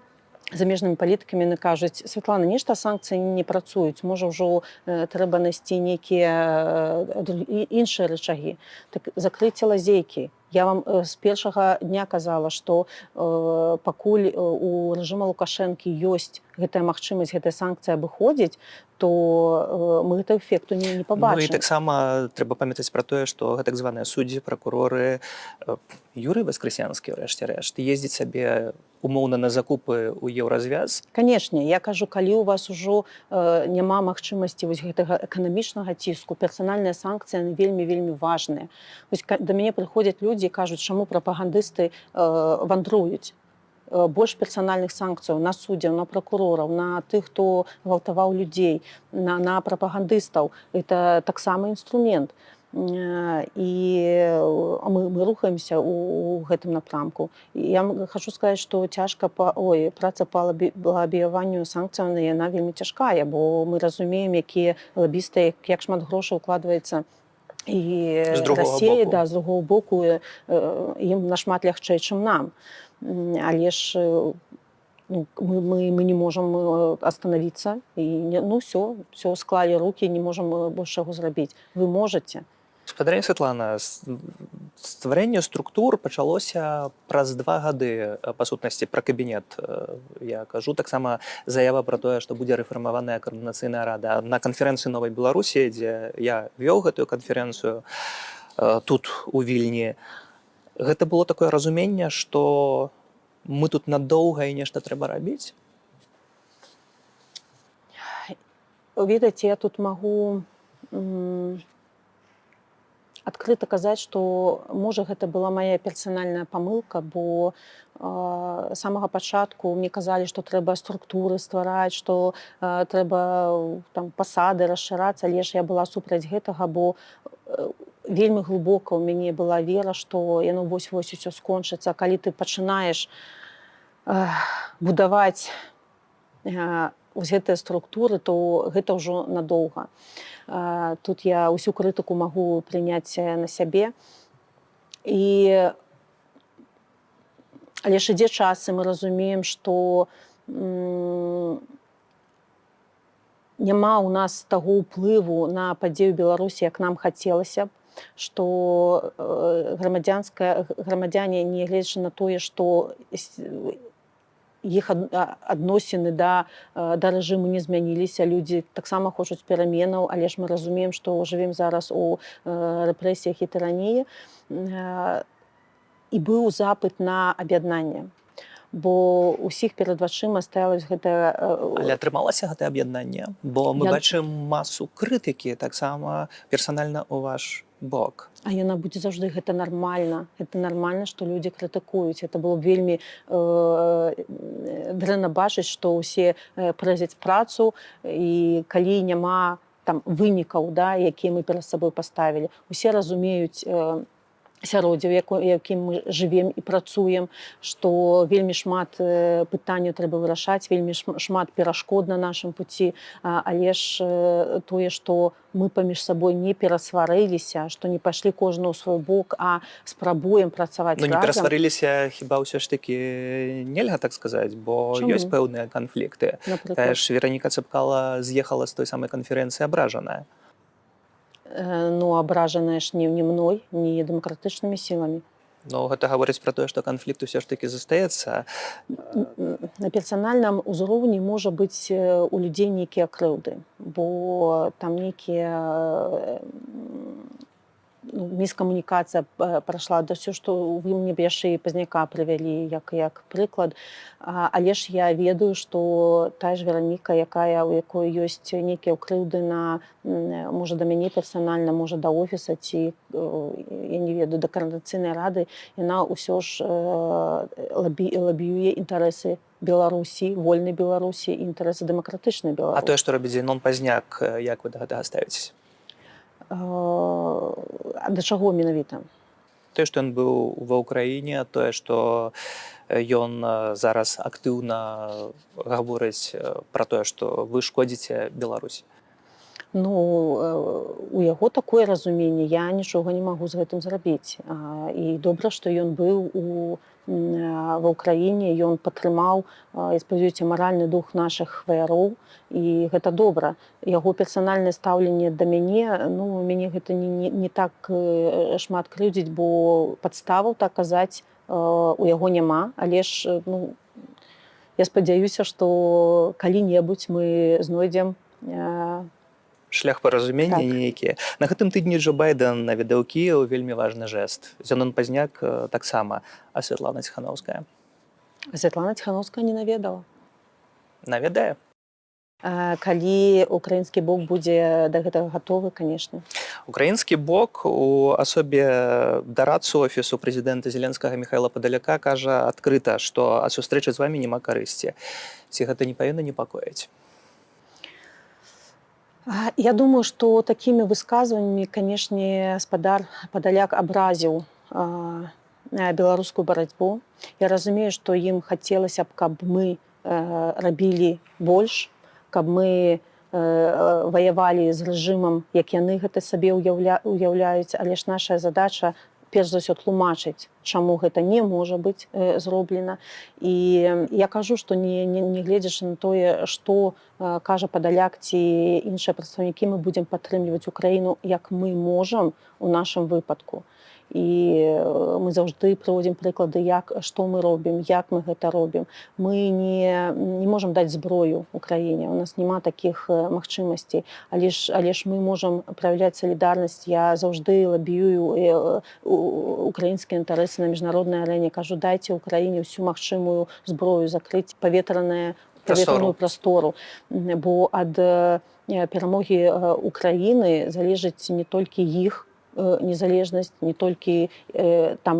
замежнымі палітыкамі, яны кажуць: Святлана, нешта санкцыі не працуюць, можа, ўжо трэба насці нейкія іншыя рычагі. Так закрыйце лазейкі. Я вам з першага дня казала, што пакуль у рэжыма Лукашэнкі ёсць гэтая магчымасць, гэтая санкцыя абыходзіць, то мы гэтага эфекту не пабачым. Ну і таксама трэба памятаць пра тое, што так званыя суддзі, пракуроры, Юрый Васкрэсянскі, рэшце рэшт, ездзіць сабе умоўна на закупы ў еўразвяз. Канешне, я кажу, калі у вас ужо няма магчымасці вось гэтага эканамічнага ціску, персанальныя санкцыі вельмі важныя. Вось да мяне прыходзяць людзі і кажуць, чаму прапагандысты вандруюць. Больш персанальных санкцыяў на суддзяў, на пракурораў, на тых, хто гвалтаваў людзей, на прапагандыстаў. Это таксама інструмент. І мы рухаемся ў гэтым напрамку. Я хочу сказаць, што праца па лабіяванню санкцыяў, яна вельмі цяжкая, бо мы разумеем, якія лабісты, як шмат грошай укладваецца і Расія, з другого боку, ім нашмат лягчэй, чым нам. Але ж мы не можам остановиться, і все, склалі рукі, не можам больш чаго зрабіць. Вы можаце. Спадарня Святлана, стварэнне структур пачалося праз 2 гады, па сутнасці, пра кабінет. Я кажу, таксама заява пра тое, што будзе рэфармаваная каардынацыйная рада. На канферэнцыі Новай Беларусі, дзе я вёў гэтую канферэнцыю тут, у Вільні, гэта было такое разуменне, што мы тут надоўга і нешта трэба рабіць? Ведаеце, я тут магу адкрыта казаць, што, можа, гэта была мая персанальная памылка, бо з самага пачатку мне казалі, што трэба структуры ствараць, што трэба пасады расшырацца, але ж я была супраць гэтага, бо вельмі глыбока ў мяне была вера, што яно вось-вось усё скончыцца. Калі ты пачынаеш будаваць вось гэтыя структуры, то гэта ўжо надоўга. Тут я ўсю крытыку магу прыняць на сябе. Але ж ідзе час, і мы разумеем, што няма ў нас таго ўплыву на падзею Беларусі, як нам хацелася б, што грамадзяне, нягледзячы на тое, што іх адносіны да рэжыму не змяніліся, людзі таксама хочуць пераменаў, але ж мы разумеем, што жывем зараз у рэпрэсіях і тыраніі. І быў запыт на аб'яднанне, бо ўсіх перад вачыма стаяла гэтая... Але атрымалася гэтае аб'яднанне? Бо мы бачым масу крытыкі таксама персанальна ў ваш бок. А яна будзе заўжды, гэта нармальна. Гэта нармальна, што людзі крытыкуюць. Это было вельмі дрэнна бачыць, што ўсе прэзяць працу, і калі няма вынікаў, якія мы перад сабой паставілі. Усе разумеюць асяроддзе, у якім мы жывем і працуем, што вельмі шмат пытанняў трэба вырашаць, вельмі шмат перашкод на нашым пуці, але ж тое, што мы паміж сабой не перасварыліся, што не пайшлі кожны ў свой бок, а спрабуем працаваць разам. Ну не перасварыліся, хіба ўсё ж такі нельга так сказаць, бо ёсць пэўныя канфлікты. Тая ж Вераніка Цэпкала з'ехала з той самай канферэнцыі абражаная. Ну, абражаная ж не мной, не дэмакратычнымі сіламі. Ну, гэта гаворыць пра тое, што канфлікт усё ж такі застаецца. На персанальным узроўні можа быць у людзей нейкія крыўды, бо там нейкія міскамунікацыя прайшла, да ўсё, што вы мне яшчэ і пазняка прывялі як прыклад. Але ж я ведаю, што тая ж Вераніка, у якой ёсць нейкія крыўды можа да мяне персанальна, можа да офіса, ці, я не ведаю, да каардынацыйнай рады, яна ўсё ж лабіюе інтарэсы Беларусі, вольнай Беларусі, і інтарэсы дэмакратычнай Беларусі. А тое, што робіць Зенон Пазняк, як вы да гэтага ставіцеся? Да чаго менавіта? тое, што ён быў ва ўкраіне, тое, што ён зараз актыўна гаворыць пра тое, што вы шкодзіце Беларусі? Ну, у яго такое разуменне, я нічога не магу з гэтым зрабіць. І добра, што ён быў ва ўкраіне, ён падтрымаў, спадзяюся, маральны дух нашых ваяроў, і гэта добра. Яго персанальнае стаўленне да мяне, ну, мяне гэта не так шмат крыўдзіць, бо падставаў так казаць у яго няма, але ж, ну, я спадзяюся, што калі-небудзь мы знойдзем шлях паразумення нейкія. На гэтым тыдні Джо Байден наведаў Кіеў вельмі важны жэст. Зянон Пазняк таксама, а Святлана Ціханаўская? Святлана Ціханаўская не наведала. Наведае? Калі украінскі бок будзе да гэтага гатовы, канешне. Украінскі бок у асобе дарадцы офісу прэзідэнта Зеленскага Міхайла Падаляка кажа адкрыта, што ад сустрэчы з вамі няма карысці. Ці гэта не павінна непакоіць? Я думаю, што такімі высказваннямі, канешне, спадар Падаляк абразіў беларускую барацьбу. Я разумею, што ім хацелася б, каб мы рабілі больш, каб мы ваявалі з рэжымам, як яны гэта сабе ўяўляюць, але ж наша задача перш за ўсё тлумачыць, чаму гэта не можа быць зроблена. І я кажу, што не гледзячы на тое, што кажа Падаляк ці іншыя прадстаўнікі, мы будзем падтрымліваць Украіну, як мы можам у нашым выпадку. І мы заўжды прыводзім прыклады, што мы робім, як мы гэта робім. Мы не можам даць зброю Украіне, у нас няма такіх магчымасцей, але ж мы можам праяўляць салідарнасць. Я заўжды лабіюю украінскія інтарэсы на міжнароднай арэне, кажу, дайце Украіне ўсю магчымую зброю, закрыць паветраную прастору, бо ад перамогі Украіны залежыць не толькі іх незалежнасць, не толькі там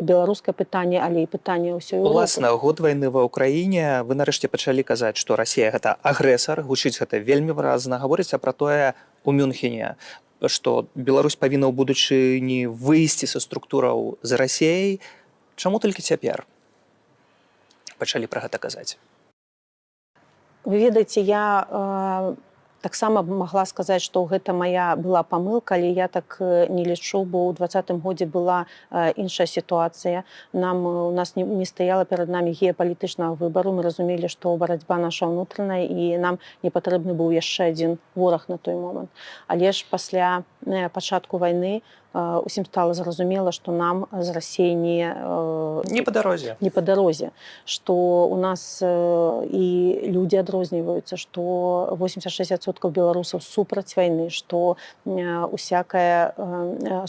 беларускае пытанне, але і пытанне ўсёй Европы. Уласна, год вайны ва ўкраіне вы нарэшце пачалі казаць, што Расія гэта агрэсар, гучыць гэта вельмі выразна, гаворыцца пра тое у Мюнхене, што Беларусь павінна ў будучыні выйсці са структураў з Расіяй. Чаму толькі цяпер пачалі пра гэта казаць? Вы ведаеце, я таксама могла сказаць, што гэта мая была памылка, але я так не лічу, бо ў 2020 годзе была іншая сітуацыя. У нас не стаяла перад намі геапалітычнага выбару. Мы разумелі, што барацьба наша ўнутраная, і нам не патрэбны быў яшчэ адзін вораг на той момант. Але ж пасля пачатку вайны усім стала зразумела, што нам з Расіяй не па дарозе. Не па дарозе, што у нас і людзі адрозніваюцца, што 86% беларусаў супраць вайны, што усякая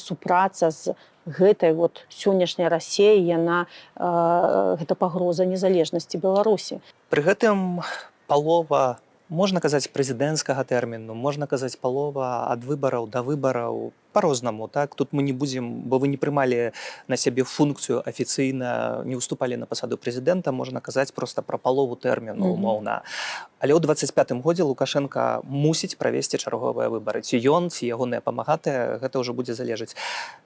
супраца з гэтай сённяшняй Расіяй, гэта пагроза незалежнасці Беларусі. Пры гэтым палова, можна казаць, прэзідэнцкага тэрміну, можна казаць палова ад выбараў да выбараў па-рознаму, так? Тут мы не будзем, бо вы не прымалі на сябе функцыю афіцыйна, не ўступалі на пасаду прэзідэнта, можна казаць проста пра палову тэрміну, умоўна. Але ў 25-м годзе Лукашенка мусіць правесці чарговыя выбары. Ці ён, ці ягоныя памагатыя, гэта ўжо будзе залежаць.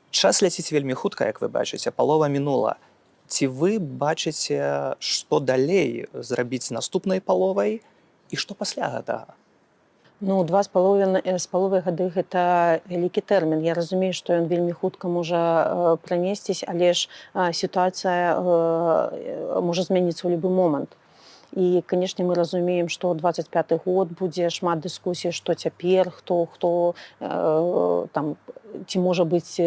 Час ляціць вельмі хутка, як вы бачыце, палова мінула. Ці вы бачыце, што далей зрабіць наступнай паловай і што пасля гэтага? Ну, 2,5 гады гэта вялікі тэрмін. Я разумею, што ён вельмі хутка можа пранесціся, але ж сітуацыя можа змяніцца ў любы момант. І, канешне, мы разумеем, што 25-й год будзе шмат дыскусій, што цяпер, хто там, ці можа быць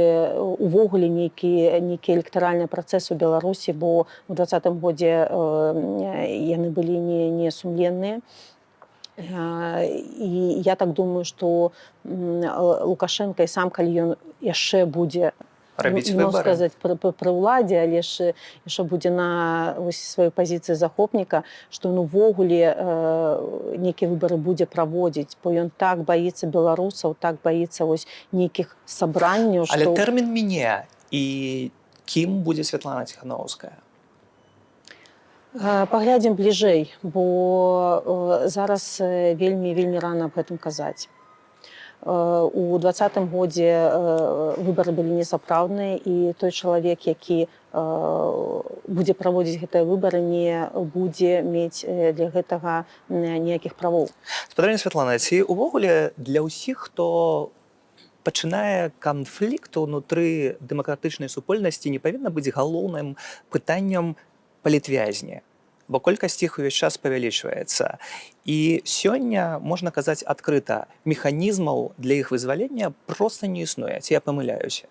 увогуле нейкі электаральны працэс у Беларусі, бо ў 20-м годзе яны былі не сумленныя. І я так думаю, што Лукашенка і сам, калі ён яшчэ будзе сказаць пры ўладзе, але ж яшчэ будзе на сваёй пазіцыі захопніка, што ён увогуле нейкія выбары будзе праводзіць, бо ён так баіцца беларусаў, так баіцца нейкіх сабранняў. Але тэрмін міне, і кім будзе Святлана Ціханаўская? Паглядзім бліжэй, бо зараз вельмі рана аб гэтым казаць. У 2020 годзе выбары былі несапраўдныя, і той чалавек, які будзе праводзіць гэтыя выбары, не будзе мець для гэтага ніякіх правоў. Спадарня Святлана, ці увогуле для ўсіх, хто пачынае канфлікт унутры дэмакратычнай супольнасці, не павінна быць галоўным пытаннем палітвязні? Бо колькасць іх увесь час павялічваецца. І сёння, можна казаць адкрыта, механізмаў для іх вызвалення проста не існуе. Ці я памыляюся?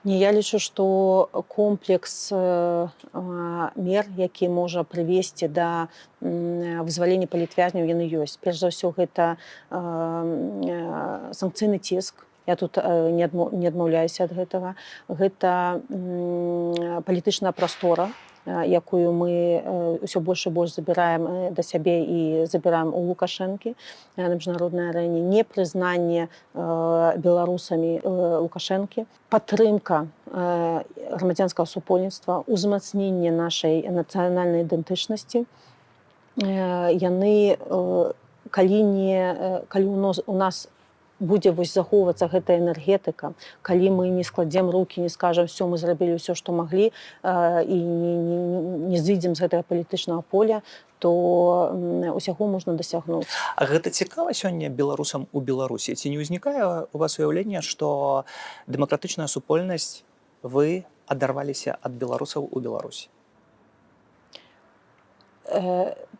Не, я лічу, што комплекс мер, які можа прывесці да вызвалення палітвязняў, яны ёсць. Перш за ўсё, гэта санкцыйны ціск. Я тут не адмаўляюся ад гэтага. Гэта палітычная прастора, якую мы ўсё больш і больш забіраем да сябе і забіраем у Лукашэнкі на міжнароднай арэне, непрызнанне беларусамі Лукашэнкі, падтрымка грамадзянскага супольніцтва, узмацненне нашай нацыянальнай ідэнтычнасці. Яны, калі у нас будзе захоўвацца гэтая энергетыка, калі мы не складзем рукі, не скажам, все, мы зрабілі ўсё, што маглі, і не зыдзем з гэтага палітычнага поля, то усяго можна дасягнуць. А гэта цікава сёння беларусам у Беларусі? Ці не ўзнікае у вас уяўленне, што дэмакратычная супольнасць, вы адарваліся ад беларусаў у Беларусі?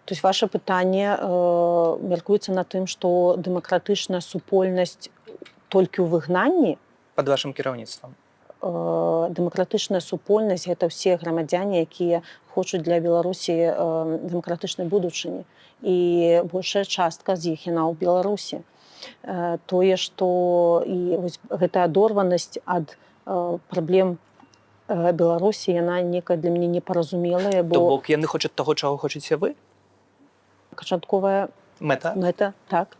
То есть ваше пытанне мяркуецца на тым, што дэмакратычная супольнасць толькі ў выгнанні? Пад вашым кіраўніцтвам. Дэмакратычная супольнасць – гэта ўсе грамадзяне, якія хочуць для Беларусі дэмакратычнай будучыні. І большая частка з іх яна ў Беларусі. Тое, што і гэта адорванасць ад праблем Беларусі, яна некая для мяне непаразумелая. То бок яны хочуць таго, чаго хочаце вы? Канчатковая мэта, так.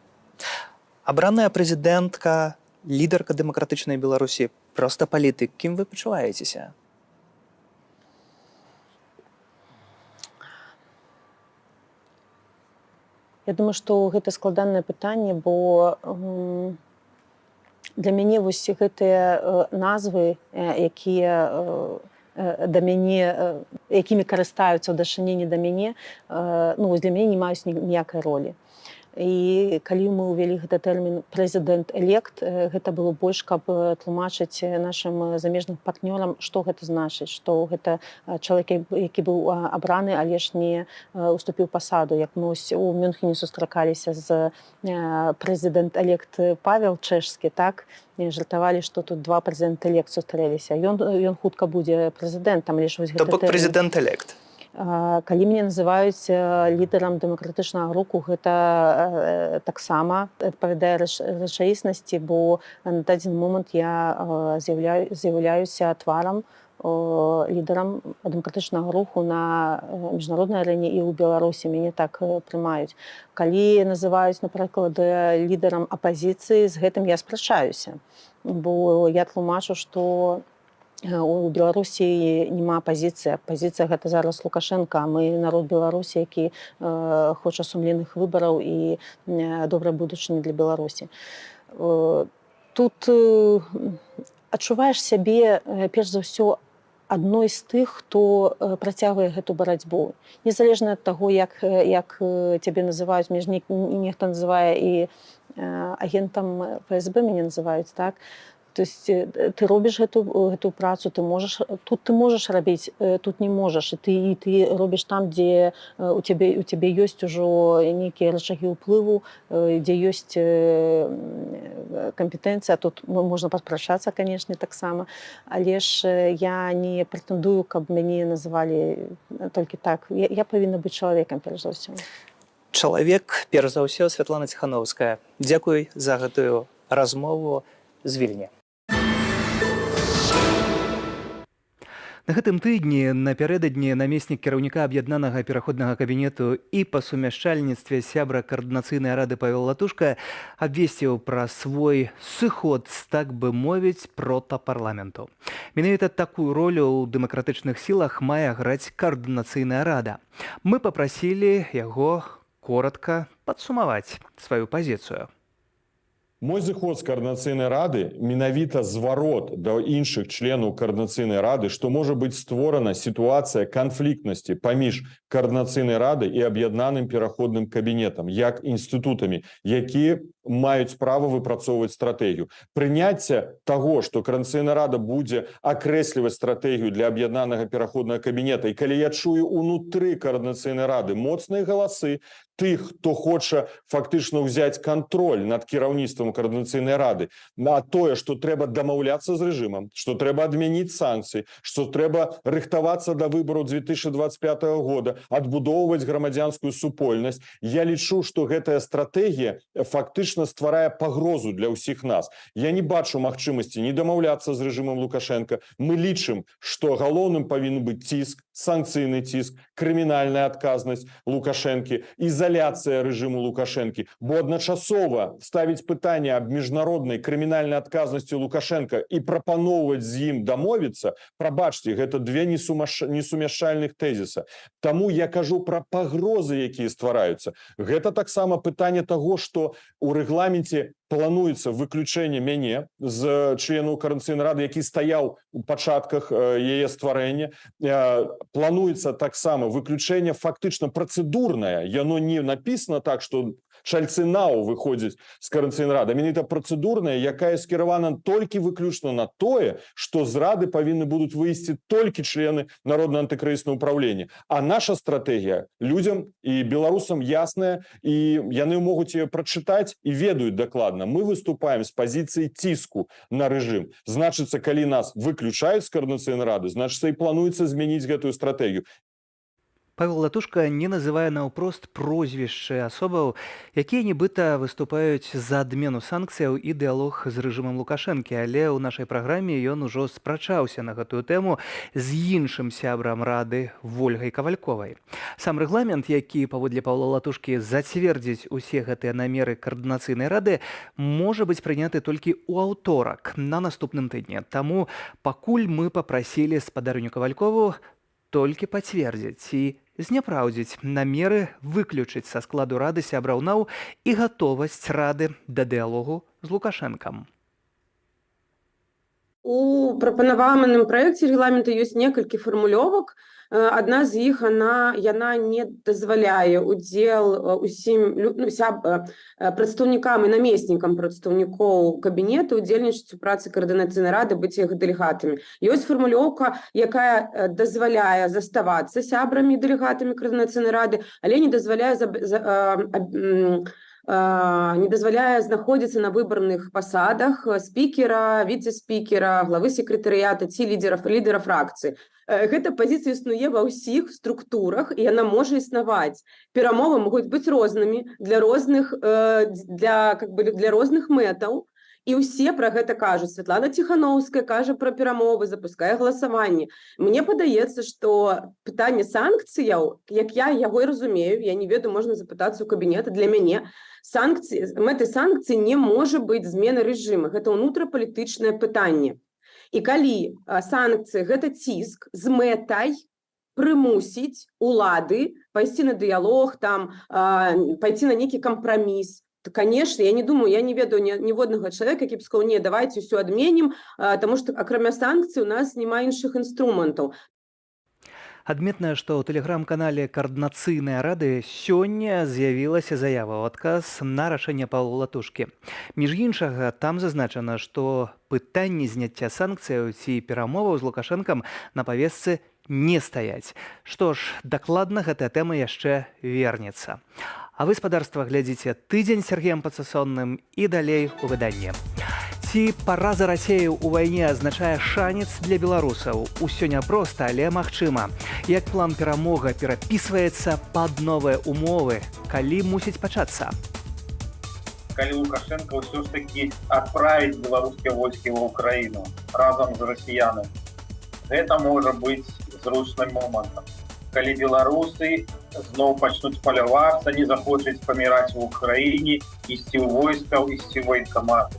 Абраная прэзідэнтка, лідарка дэмакратычнай Беларусі, проста палітык. Кім вы пачуваецеся? Я думаю, што гэта складанае пытанне, бо для мяне вось гэтыя назвы, якія да мяне, якімі карыстаюцца ў дачыненні да мяне, для мяне не маюць ніякай ролі. І калі мы ўвялі гэты тэрмін прэзідэнт-элект, гэта было больш, каб тлумачыць нашым замежным партнёрам, што гэта значыць, што гэта чалавек, які быў абраны, але ж не уступіў пасаду. Як мы у Мюнхене сустракаліся з прэзідэнт-элект Павел Чэшскі, так, жартавалі, што тут два прэзідэнт-элект сустрэліся. Ён хутка будзе прэзідэнтам, але ж вось гэта тэрмін. То бок прэзідэнт-элект. Калі мяне называюць лідарам дэмакратычнага руху, гэта таксама адпавядае рэчаіснасці, бо на дадзены момант я з'яўляюся тварам, лідарам дэмакратычнага руху на міжнароднай арэне і ў Беларусі. Мяне так прымаюць. Калі называюць, напрыклад, лідарам апазіцыі, з гэтым я спрачаюся, бо я тлумачу, што у Беларусі няма апазіцыі. Апазіцыя гэта зараз Лукашенко, а мы народ Беларусі, які хоча сумленных выбараў і добрай будучыні для Беларусі. Тут адчуваеш сябе, перш за ўсё, адной з тых, хто працягвае гэту барацьбу. Незалежна ад таго, як цябе называюць, нехта называе і агентам ФСБ мяне называюць, так? То есть ты робіш гэту працу, тут ты можаш рабіць, тут не можаш, і ты робіш там, дзе у цябе ёсць ужо нейкія рычагі ўплыву, дзе ёсць кампетэнцыя, тут можна паспрачацца, канешне, таксама, але ж я не прэтэндую, каб мяне называлі толькі так. Я павінна быць чалавекам, перш за ўсё. Чалавек, перш за ўсё, Святлана Ціхановская. Дзякуй за гэтую размову з Вільні. На гэтым тыдні напярэдадні намеснік кіраўніка аб'яднанага пераходнага кабінету і па сумяшчальніцтве сябра каардынацыйнай рады Павел Латушка абвесціў пра свой сыход з, так бы мовіць, протапарламенту. Менавіта такую ролю ў дэмакратычных сілах мае граць каардынацыйная рада. Мы папрасілі яго коратка падсумаваць сваю пазіцыю. Мой зыход з каардынацыйнай рады менавіта зварот да іншых членаў каардынацыйнай рады, што можа быць створана сітуацыя канфліктнасці паміж каардынацыйнай рады і аб'яднаным пераходным кабінетам, як інстытутамі, якія маюць права выпрацоўваць стратэгію. Прыняцце таго, што каардынацыйная рада будзе акрэсліваць стратэгію для аб'яднанага пераходнага кабінета, і калі я чую унутры каардынацыйнай рады моцныя галасы тых, хто хоча фактычна ўзяць кантроль над кіраўніцтвам каардынацыйнай рады, на тое, што трэба дамаўляцца з рэжымам, што трэба адмяніць санкцыі, што трэба рыхтавацца да выбараў 2025 года, адбудоўваць грамадзянскую супольнасць. Я лічу, што гэтая стратэгія фактычна стварае пагрозу для ўсіх нас. Я не бачу магчымасці не дамаўляцца з рэжымам Лукашенка. Мы лічым, што галоўным павінен быць ціск, санкцыйны ціск, крымінальная адказнасць Лукашэнкі, изоляция режиму Лукашенко, бо адначасова ставить пытанне об міжнароднай крымінальнай адказнасці Лукашенко і прапаноўваць з ім дамовіцца, прабачце, гэта две несумяшчальных тэзіса. Таму я кажу пра пагрозы, якія ствараюцца. Гэта таксама пытанне таго, што у рэгламенце плануецца выключэнне мяне з членаў каардынацыйнай рады, які стаяў у пачатках яе стварэння. Плануецца таксама выключэнне фактычна працэдурнае. Яно не написано так, што Шальцынау выходзіць з каардынацыйнай рады. Менавіта працэдурная, якая скіравана толькі выключна на тое, што з рады павінны будуць выйсці толькі члены Народнага антыкрызіснага ўправлення. А наша стратэгія людзям і беларусам ясная, і яны могуць яе прачытаць і ведаюць дакладна. Мы выступаем з пазіцыі ціску на рэжым. Значыцца, калі нас выключаюць з каардынацыйнай рады, значыцца, і плануецца змяніць гэтую стратэгію. Павел Латушка не называе наўпрост прозвішчы асобаў, якія нібыта выступаюць за адмену санкцыяў і дыялог з рэжымам Лукашэнкі, але ў нашай праграме ён ужо спрачаўся на гэтую тэму з іншым сябрам рады Вольгай Кавальковай. Сам рэгламент, які, паводле Павла Латушкі, зацвердзіць усе гэтыя намеры каардынацыйнай рады, можа быць прыняты толькі ў аўторак на наступным тыдні. Таму пакуль мы папрасілі спадарню Кавалькову толькі пацвердзіць і зняпраўдзіць намеры выключыць са складу рады сябраў НАУ і гатовасць рады да дыялогу з Лукашэнкам. У прапанаваным праекце рэгламента ёсць некалькі фармулёвак. Адна з іх яна не дазваляе удзел усім прадстаўнікам і намеснікам прадстаўнікоў кабінета удзельнічаць у працы каардынацыйнай рады, быць іх дэлегатамі. Ёсць фармулёўка, якая дазваляе заставацца сябрамі і дэлегатамі каардынацыйнай рады, але не дазваляе знаходзіцца на выбарных пасадах спікера, віцэ-спікера, главы секретарыята ці лідера фракцыі. Гэта пазіцыя існуе ва ўсіх структурах, і яна можа існаваць. Перамовы могуць быць рознымі для розных мэтаў, і ўсе пра гэта кажуць. Святлана Ціхановская кажа пра перамовы, запускае галасаванне. Мне падаецца, што пытанне санкцыяў, як я яго і разумею, я не ведаю, можна запытацца ў кабінета, для мяне мэтай санкцыі не можа быць змена рэжыма. Гэта ўнутрапалітычнае пытанне. І калі санкцыі – гэта ціск з мэтай прымусіць улады пайсці на дыялог, пайсці на нейкі кампраміс, то, конечно, я не думаю, я не ведаю ніводнага чалавека, які б сказаў, не, давайте ўсё адменім, таму што акрамя санкцый у нас няма іншых інструментаў. Адметна, што ў тэлеграм-канале каардынацыйнай рады сёння з'явілася заява ў адказ на рашэнне Паўла Латушкі. Між іншага, там зазначана, што пытанні зняцця санкцыяў ці перамоваў з Лукашэнкам на павестцы не стаяць. Што ж, дакладна гэтая тэма яшчэ вернецца. А вы, спадарства, глядзіце тыдзень з Сергеем Пацасонным і далей у выданні. Ці параза Расеі ў вайне азначае шанец для беларусаў? Усё няпроста, але магчыма. Як план перамога перапісваецца пад новыя умовы? Калі мусіць пачацца? Калі Лукашенко ўсё ж такі адправіць беларускія войскі ў Украіну разам з расіянамі, гэта можа быць зручным момантам. Калі беларусы зноў пачнуць палявацца, не захочуць паміраць у Украіне, ісці ў войскаў, ісці ў ваенкаматы.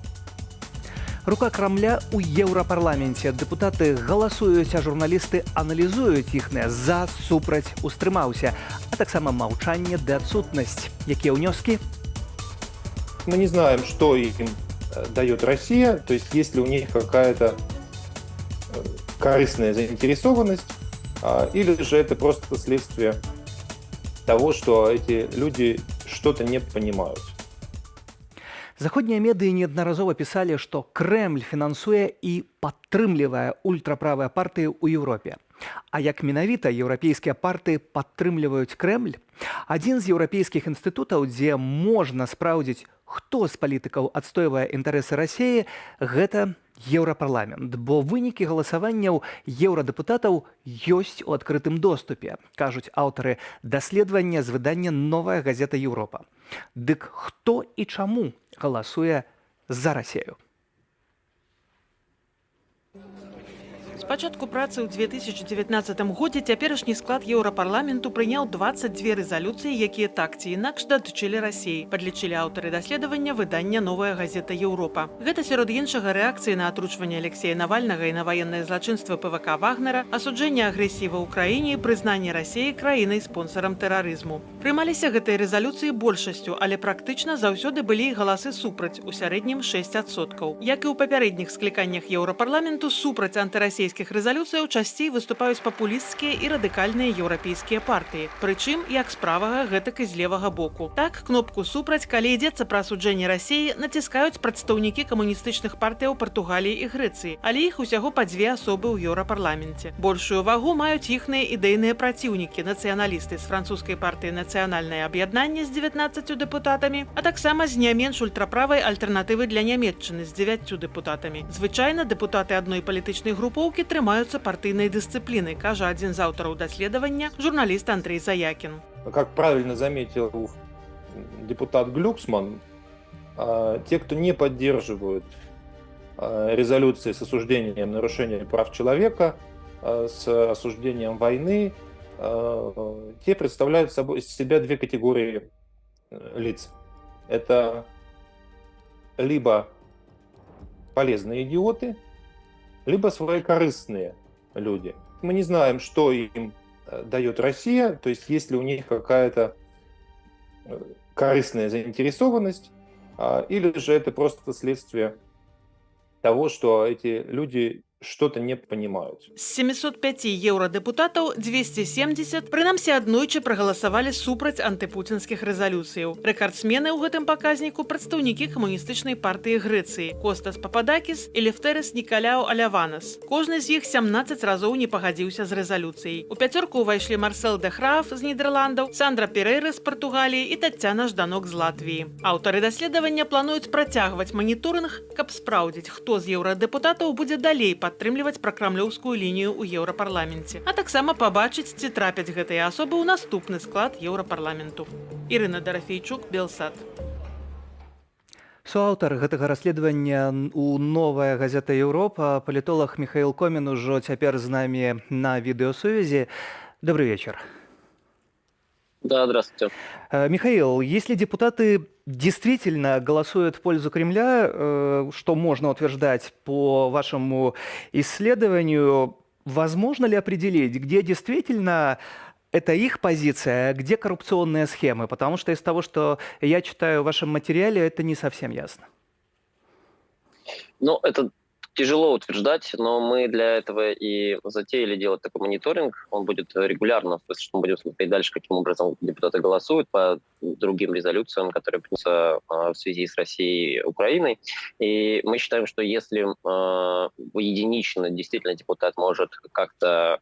Рука Крамля ў Еўрапарламенце. Дэпутаты галасуюць, а журналісты аналізуюць іхныя за, супраць, устрымаўся, а таксама маўчанне ды адсутнасць. Якія ўнёскі? Мы не знаем, что им дает Россия, то есть есть ли у них какая-то корыстная заинтересованность, или же это просто следствие того, что эти люди что-то не понимают. Заходнія медыі неаднаразова пісалі, што Крэмль фінансуе і падтрымлівае ультраправыя партыі ў Еўропе. А як менавіта еўрапейскія партыі падтрымліваюць Крэмль? Адзін з еўрапейскіх інстытутаў, дзе можна спраўдзіць, хто з палітыкаў адстойвае інтарэсы Расіі, гэта Еўрапарламент, бо вынікі галасаванняў еўрадэпутатаў ёсць у адкрытым доступе, кажуць аўтары даследавання з выдання «Новая газета Еўропа». Дык хто і чаму галасуе за Расію? З пачатку працы ў 2019 годзе цяперашні склад Еўрапарламенту прыняў 22 рэзалюцыі, якія так ці інакш датычылі Расіі, падлічылі аўтары даследавання выдання «Новая газета Еўропа». Гэта сярод іншага рэакцыі на атручванне Алексея Навальнага і на ваеннае злачынства ПВК Вагнера, асуджэнне агрэсіі ва ўкраіне і прызнанне Расіі краінай-спонсарам тэрарызму. Прымаліся гэтыя рэзалюцыі большасцю, але практычна заўсёды былі і галасы супраць, у сярэднім 6%. Як і ў папярэдніх скліканнях Еўрапарламенту, супраць антырасійскіх рэзалюцыяў часцей выступаюць папулісцкія і радыкальныя еўрапейскія партыі. Прычым як з правага, гэтак і з левага боку. Так, кнопку «Супраць», калі ідзецца пра асуджэнне Расіі, націскаюць прадстаўнікі камуністычных партыяў Партугаліі і Грэцыі, але іх усяго па 2 асобы ў Еўрапарламенце. Большую вагу маюць іхныя ідэйныя праціўнікі, нацыяналісты з французскай партыі «Нацыянальнае аб'яднанне» з 19 дэпутатамі, а таксама з не менш ультраправай альтэрнатывы для Нямецчыны з 9 дэпутатамі. Звычайна дэпутаты адной палітычнай групоўкі трымаюцца партыйнай дысцыпліны, кажа адзін з аўтараў даследавання, журналіст Андрей Заякін. Как правильно заметил депутат Глюксман, те, кто не поддерживают резолюции с осуждением нарушения прав человека, с осуждением войны, те представляют собой из себя 2 категории лиц. Это либо полезные идиоты, либо своекорыстные люди. Мы не знаем, что им дает Россия, то есть есть ли у них какая-то корыстная заинтересованность, или же это просто следствие того, что эти люди что-то не понимают. З 705 еўрадэпутатаў 270 прынамсі аднойчы прагаласавалі супраць антыпуцінскіх рэзалюцыяў. Рэкардсмены ў гэтым паказніку прадстаўнікі камуністычнай партыі Грэцыі Костас Пападакіс і Лефтэрыс Нікаляу Аляванас. Кожны з іх 17 разоў не пагадзіўся з рэзалюцыяй. У пяцёрку ўвайшлі Марсел де Храав з Нідерландаў, Сандра Перейра з Партугаліі і Таццяна Жданок з Латвіі. Аўтары даследавання плануюць працягваць маніторынг, каб спраўдзіць, хто з еўрадэпутатаў будзе далей падтрымліваць пракрамлёўскую лінію ў Еўрапарламенце, а таксама пабачыць, ці трапяць гэтыя асобы ў наступны склад Еўрапарламенту. Ірына Дарафейчук, Белсат. Суаўтар гэтага расследавання у «Новая газета Еўропа», палітолог Михаил Комин ужо цяпер з намі на відэасувязі. Добрый вечер. Да, здравствуйте. Михаил, если депутаты действительно голосуют в пользу Кремля, что можно утверждать по вашему исследованию, возможно ли определить, где действительно это их позиция, а где коррупционные схемы? Потому что из того, что я читаю в вашем материале, это не совсем ясно. Ну, это тяжело утверждать, но мы для этого и затеяли делать такой мониторинг. Он будет регулярно, то есть мы будем смотреть дальше, каким образом депутаты голосуют по другим резолюциям, которые приносятся в связи с Россией и Украиной. И мы считаем, что если единично действительно депутат может как-то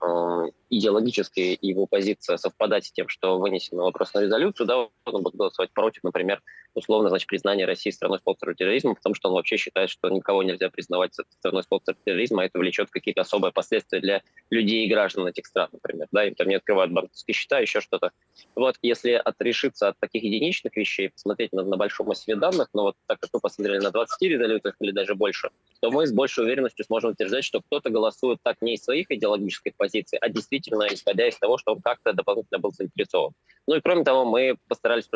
идеологически его позиция совпадать с тем, что вынесен вопрос на резолюцию, да, он будет голосовать против, например, условно, значит, признания России страной-спонсором терроризма, потому что он вообще считает, что никого нельзя признавать страной-спонсором терроризма, а это влечет какие-то особые последствия для людей и граждан этих стран, например, да, им там не открывают банковские счета, еще что-то. Вот, если отрешиться от таких единичных вещей, посмотреть на большом массиве данных, но вот так как мы посмотрели на 20 резолюциях или даже больше, то мы с большей уверенностью сможем утверждать, что кто-то голосует так не из своих идеологических позиций, а действительно исходя из того, что он как-то дополнительно был заинтересован. Ну и кроме того, мы постарались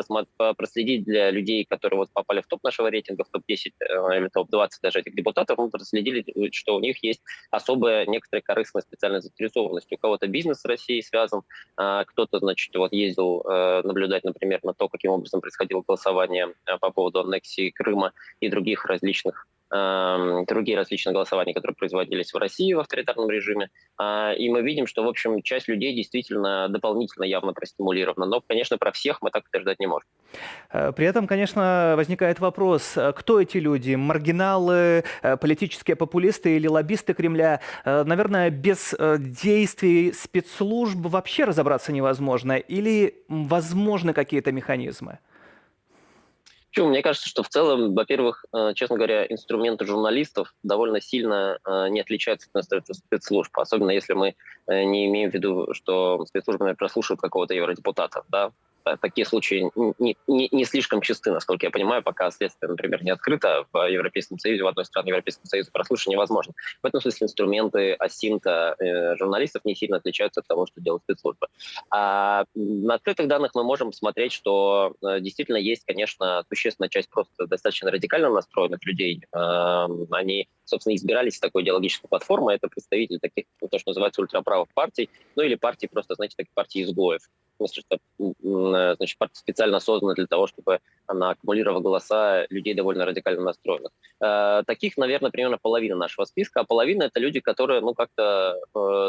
проследить для людей, которые вот попали в топ нашего рейтинга, в топ-10 или топ-20 даже этих депутатов, мы проследили говорили, что у них есть особая некоторая корыстная специальная заинтересованность. У кого-то бизнес с Россией связан, кто-то, значит, вот ездил наблюдать, например, на то, каким образом происходило голосование по поводу аннексии Крыма и другие различные голосования, которые производились в России в авторитарном режиме. И мы видим, что, в общем, часть людей действительно дополнительно явно простимулирована. Но, конечно, про всех мы так утверждать не можем. При этом, конечно, возникает вопрос, кто эти люди? Маргиналы, политические популисты или лоббисты Кремля? Наверное, без действий спецслужб вообще разобраться невозможно. Или возможны какие-то механизмы? Мне кажется, что в целом, во-первых, честно говоря, инструменты журналистов довольно сильно не отличаются от инструментов спецслужб, особенно если мы не имеем в виду, что спецслужбы, например, прослушивают какого-то евродепутата, да. Такие случаи не слишком часты, насколько я понимаю, пока следствие, например, не открыто в Европейском Союзе, в одной стране Европейского Союза прослушивание невозможно. В этом смысле инструменты осинта журналистов не сильно отличаются от того, что делают спецслужбы. А на открытых данных мы можем смотреть, что действительно есть, конечно, существенная часть просто достаточно радикально настроенных людей. Они, собственно, избирались с такой идеологической платформы. Это представители таких, то, что называется, ультраправых партий, ну или партий просто, знаете, таких партий изгоев. Значит, партия специально создана для того, чтобы она аккумулировала голоса людей довольно радикально настроенных. Таких, наверное, примерно половина нашего списка, а половина — это люди, которые, ну, как-то,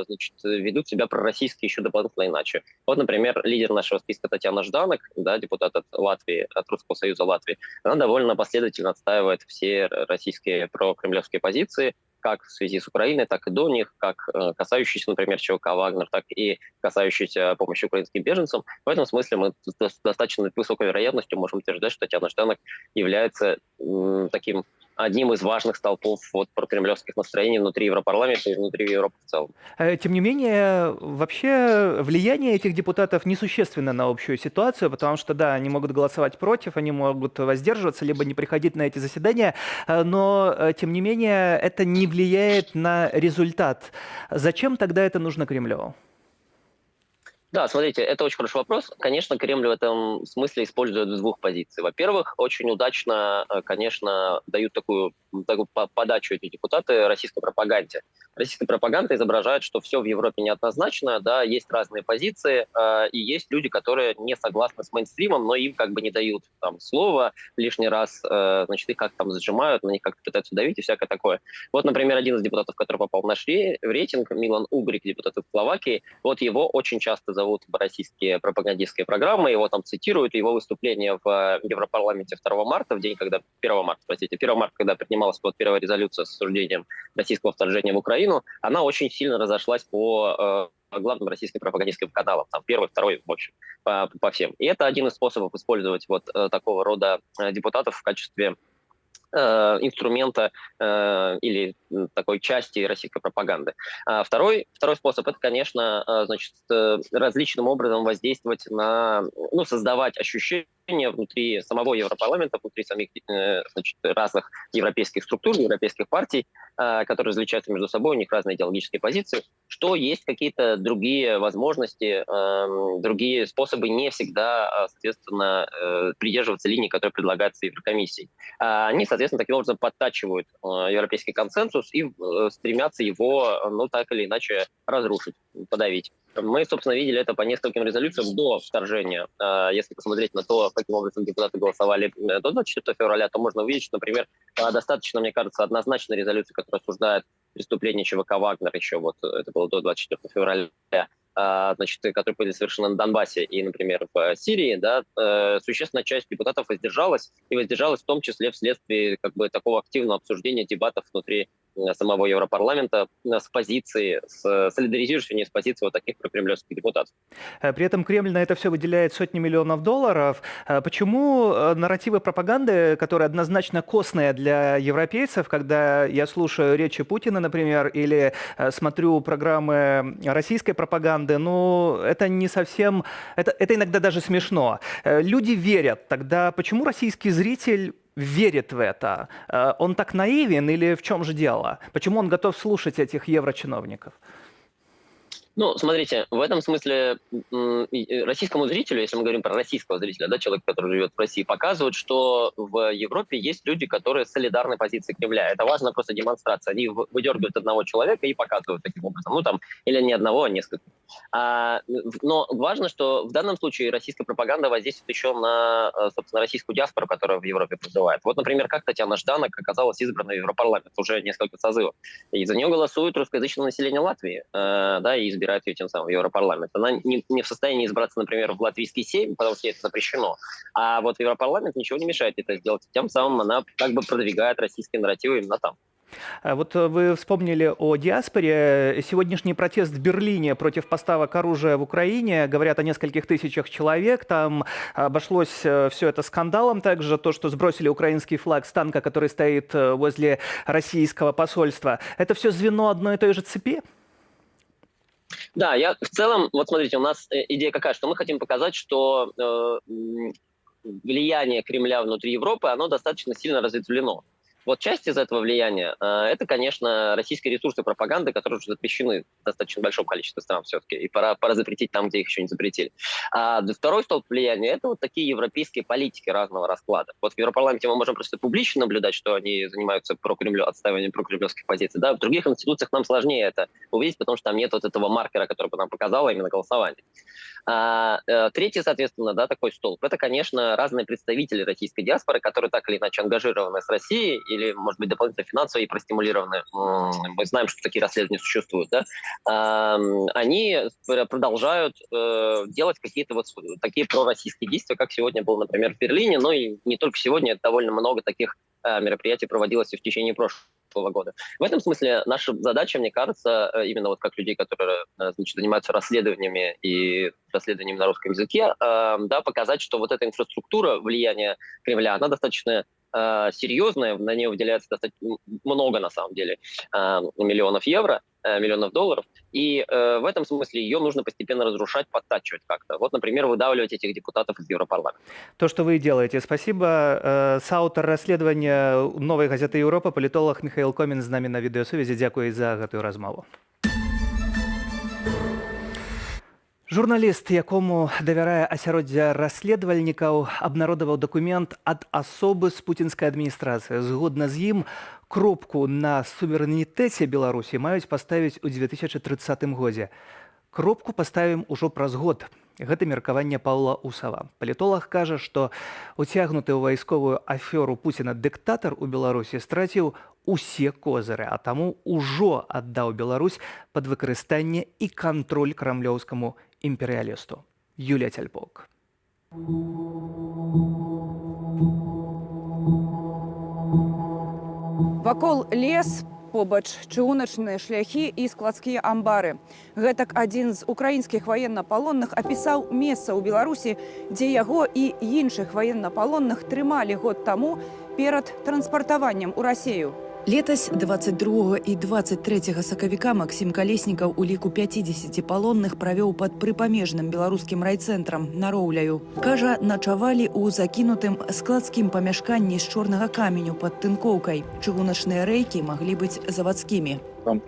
значит, ведут себя пророссийски еще дополнительно иначе. Вот, например, лидер нашего списка Татьяна Жданок, да, депутат от Латвии, от Русского Союза Латвии, она довольно последовательно отстаивает все российские прокремлевские позиции, как в связи с Украиной, так и до них, как касающиеся, например, ЧВК «Вагнер», так и касающиеся помощи украинским беженцам. В этом смысле мы с достаточно высокой вероятностью можем утверждать, что Татьяна Жданок является таким одним из важных столпов вот прокремлевских настроений внутри Европарламента и внутри Европы в целом. Тем не менее, вообще влияние этих депутатов несущественно на общую ситуацию, потому что, да, они могут голосовать против, они могут воздерживаться, либо не приходить на эти заседания, но, тем не менее, это не влияет на результат. Зачем тогда это нужно Кремлю? Да, смотрите, это очень хороший вопрос. Конечно, Кремль в этом смысле использует с двух позиций. Во-первых, очень удачно, конечно, дают такую подачу эти депутаты российской пропаганде. Российская пропаганда изображает, что все в Европе неоднозначно, да, есть разные позиции, и есть люди, которые не согласны с мейнстримом, но им как бы не дают там слова лишний раз, значит, их как-то там зажимают, на них как-то пытаются давить и всякое такое. Вот, например, один из депутатов, который попал в наш рейтинг, Милан Угрик, депутат из Словакии, вот его очень часто зовут в российские пропагандистские программы, его там цитируют, его выступление в Европарламенте 2 марта, в день, когда 1 марта, когда принималась вот первая резолюция с осуждением российского вторжения в Украину, она очень сильно разошлась по главным российским пропагандистским каналам, там первый, второй, в общем, по всем. И это один из способов использовать вот такого рода депутатов в качестве инструмента или такой части российской пропаганды. Второй способ — это, конечно, значит, различным образом воздействовать на, ну, создавать ощущение внутри самого Европарламента, внутри самих, значит, разных европейских структур, европейских партий, которые различаются между собой, у них разные идеологические позиции, что есть какие-то другие возможности, другие способы не всегда, соответственно, придерживаться линии, которые предлагаются Еврокомиссией. Они, соответственно, таким образом подтачивают европейский консенсус и стремятся его, ну, так или иначе разрушить, подавить. Мы, собственно, видели это по нескольким резолюциям до вторжения. Если посмотреть на то, каким образом депутаты голосовали до 24 февраля, то можно увидеть, что, например, достаточно, мне кажется, однозначной резолюции, которая осуждает преступление ЧВК «Вагнер» еще, вот это было до 24 февраля, значит, которые были совершены на Донбассе и, например, в Сирии, да, существенная часть депутатов воздержалась, и воздержалась в том числе вследствие как бы такого активного обсуждения дебатов внутри самого Европарламента с позиции, солидаризирующей с позиции вот таких прокремлевских депутатов. При этом Кремль на это все выделяет сотни миллионов долларов. Почему нарративы пропаганды, которые однозначно костные для европейцев, когда я слушаю речи Путина, например, или смотрю программы российской пропаганды, ну, это не совсем... Это иногда даже смешно. Люди верят. Тогда почему российский зритель верит в это? Он так наивен или в чем же дело? Почему он готов слушать этих еврочиновников? Ну, смотрите, в этом смысле российскому зрителю, если мы говорим про российского зрителя, да, человек, который живет в России, показывают, что в Европе есть люди, которые солидарны позиции Кремля. Это важно просто демонстрация. Они выдергивают одного человека и показывают таким образом. Ну, там, или не одного, а несколько. Но важно, что в данном случае российская пропаганда воздействует еще на, собственно, российскую диаспору, которая в Европе проживает. Вот, например, как Татьяна Жданок оказалась избрана в Европарламент уже несколько созывов. И за нее голосует русскоязычное население Латвии, да, и избирает ее тем самым в Европарламент. Она не в состоянии избраться, например, в латвийский Сейм, потому что это запрещено. А вот в Европарламент ничего не мешает это сделать. Тем самым она как бы продвигает российские нарративы именно там. Вот вы вспомнили о диаспоре. Сегодняшний протест в Берлине против поставок оружия в Украине, говорят о нескольких тысячах человек. Там обошлось все это скандалом также. То, что сбросили украинский флаг с танка, который стоит возле российского посольства. Это все звено одной и той же цепи? Да, я в целом, вот смотрите, у нас идея какая, что мы хотим показать, что влияние Кремля внутри Европы, оно достаточно сильно разветвлено. Вот часть из этого влияния – это, конечно, российские ресурсы пропаганды, которые уже запрещены в достаточно большом количестве стран все-таки, и пора запретить там, где их еще не запретили. А второй столб влияния – это вот такие европейские политики разного расклада. Вот в Европарламенте мы можем просто публично наблюдать, что они занимаются отстаиванием прокремлевских позиций. Да? В других институциях нам сложнее это увидеть, потому что там нет вот этого маркера, который бы нам показало именно голосование. Третий, соответственно, да, такой столб – это, конечно, разные представители российской диаспоры, которые так или иначе ангажированы с Россией или, может быть, дополнительно финансово и простимулированы. Мы знаем, что такие расследования существуют. Да? Они продолжают делать какие-то вот такие пророссийские действия, как сегодня был, например, в Берлине, но и не только сегодня, довольно много таких мероприятий проводилось и в течение прошлого года. В этом смысле наша задача, мне кажется, именно вот как людей, которые, значит, занимаются расследованиями и расследованиями на русском языке, да, показать, что вот эта инфраструктура влияния Кремля, она достаточно серьезная, на нее выделяется достаточно много, на самом деле, миллионов евро, миллионов долларов, и в этом смысле ее нужно постепенно разрушать, подтачивать как-то. Вот, например, выдавливать этих депутатов из Европарламента. То, что вы делаете. Спасибо. Соаўтар расследавання «Новой газеты Европа», палітолог Михаил Комін з намі на відэасувязі. Дзякуй за гэтую размову. Журналіст, якому давярае асяроддзя расследавальнікаў, абнародаваў дакумент ад асобы з пуцінскай адміністрацыі. Згодна з ім, кропку на суверэнітэце Беларусі маюць паставіць у 2030 годзе. Кропку паставім ужо праз год. Гэта меркаванне Паўла Усава. Палітолог кажа, што уцягнуты ў вайсковую афёру Пуціна дыктатар у Беларусі страціў усе козыры, а таму ўжо аддаў Беларусь пад выкарыстанне і кантроль крамлёўскаму імперыялісту. Юлія Цяльпок. Вакол лес, побач чыгуначныя шляхі і складскія амбары. Гэтак адзін з украінскіх ваеннапалонных апісаў месца ў Беларусі, дзе яго і іншых ваеннапалонных трымалі год таму перад транспартаваннем у Расею. Летась 22 і 23 сакавіка Максім Калеснікаў у ліку 50 палонных правёў пад прыпамежным беларускім райцэнтрам на Роўляю. Кажа, начавалі ў закінутым складскім памяшканні з чорнага каменю пад тынкоўкай. Чыгуначныя рэйкі маглі быць заводскімі. Там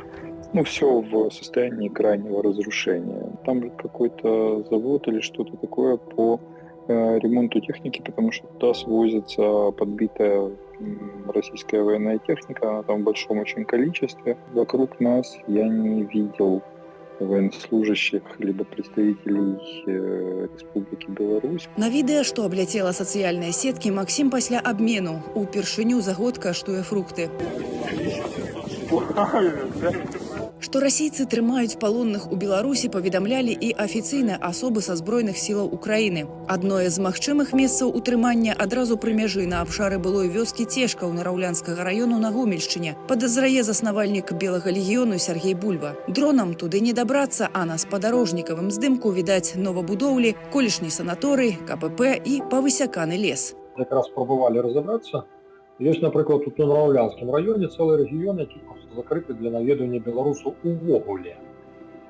все в состоянии крайнего разрушения. Там какой-то завод или что-то такое по ремонту техники, потому что туда свозится подбитая российская военная техника, она там в большом очень количестве. Вокруг нас я не видел военнослужащих либо представителей Республики Беларусь. На відэа, што абляцела сацыяльныя сеткі, Максім пасля абмену упершыню за год каштуе фрукты. Што расійцы трымаюць палонных у Беларусі, паведамлялі і афіцыйныя асобы са збройных сілаў Украіны. Адное з магчымых месцаў утрымання адразу пры мяжы на абшары былой вёскі Цешкаў Нараўлянскага раёну на Гомельшчыне. Падазрае заснавальнік Белага легіёну Сергей Бульба. Дронам туды не дабрацца, а на спадарожнікавым здымку відаць новабудоўлі, колішні санаторый, КПП і павысяканы лес. Якраз спрабавалі разабрацца. Ёсць, напрыклад, тут у Нараўлянскім раёне цэлы рэгіён, які проста закрыты для наведвання беларусаў увогуле.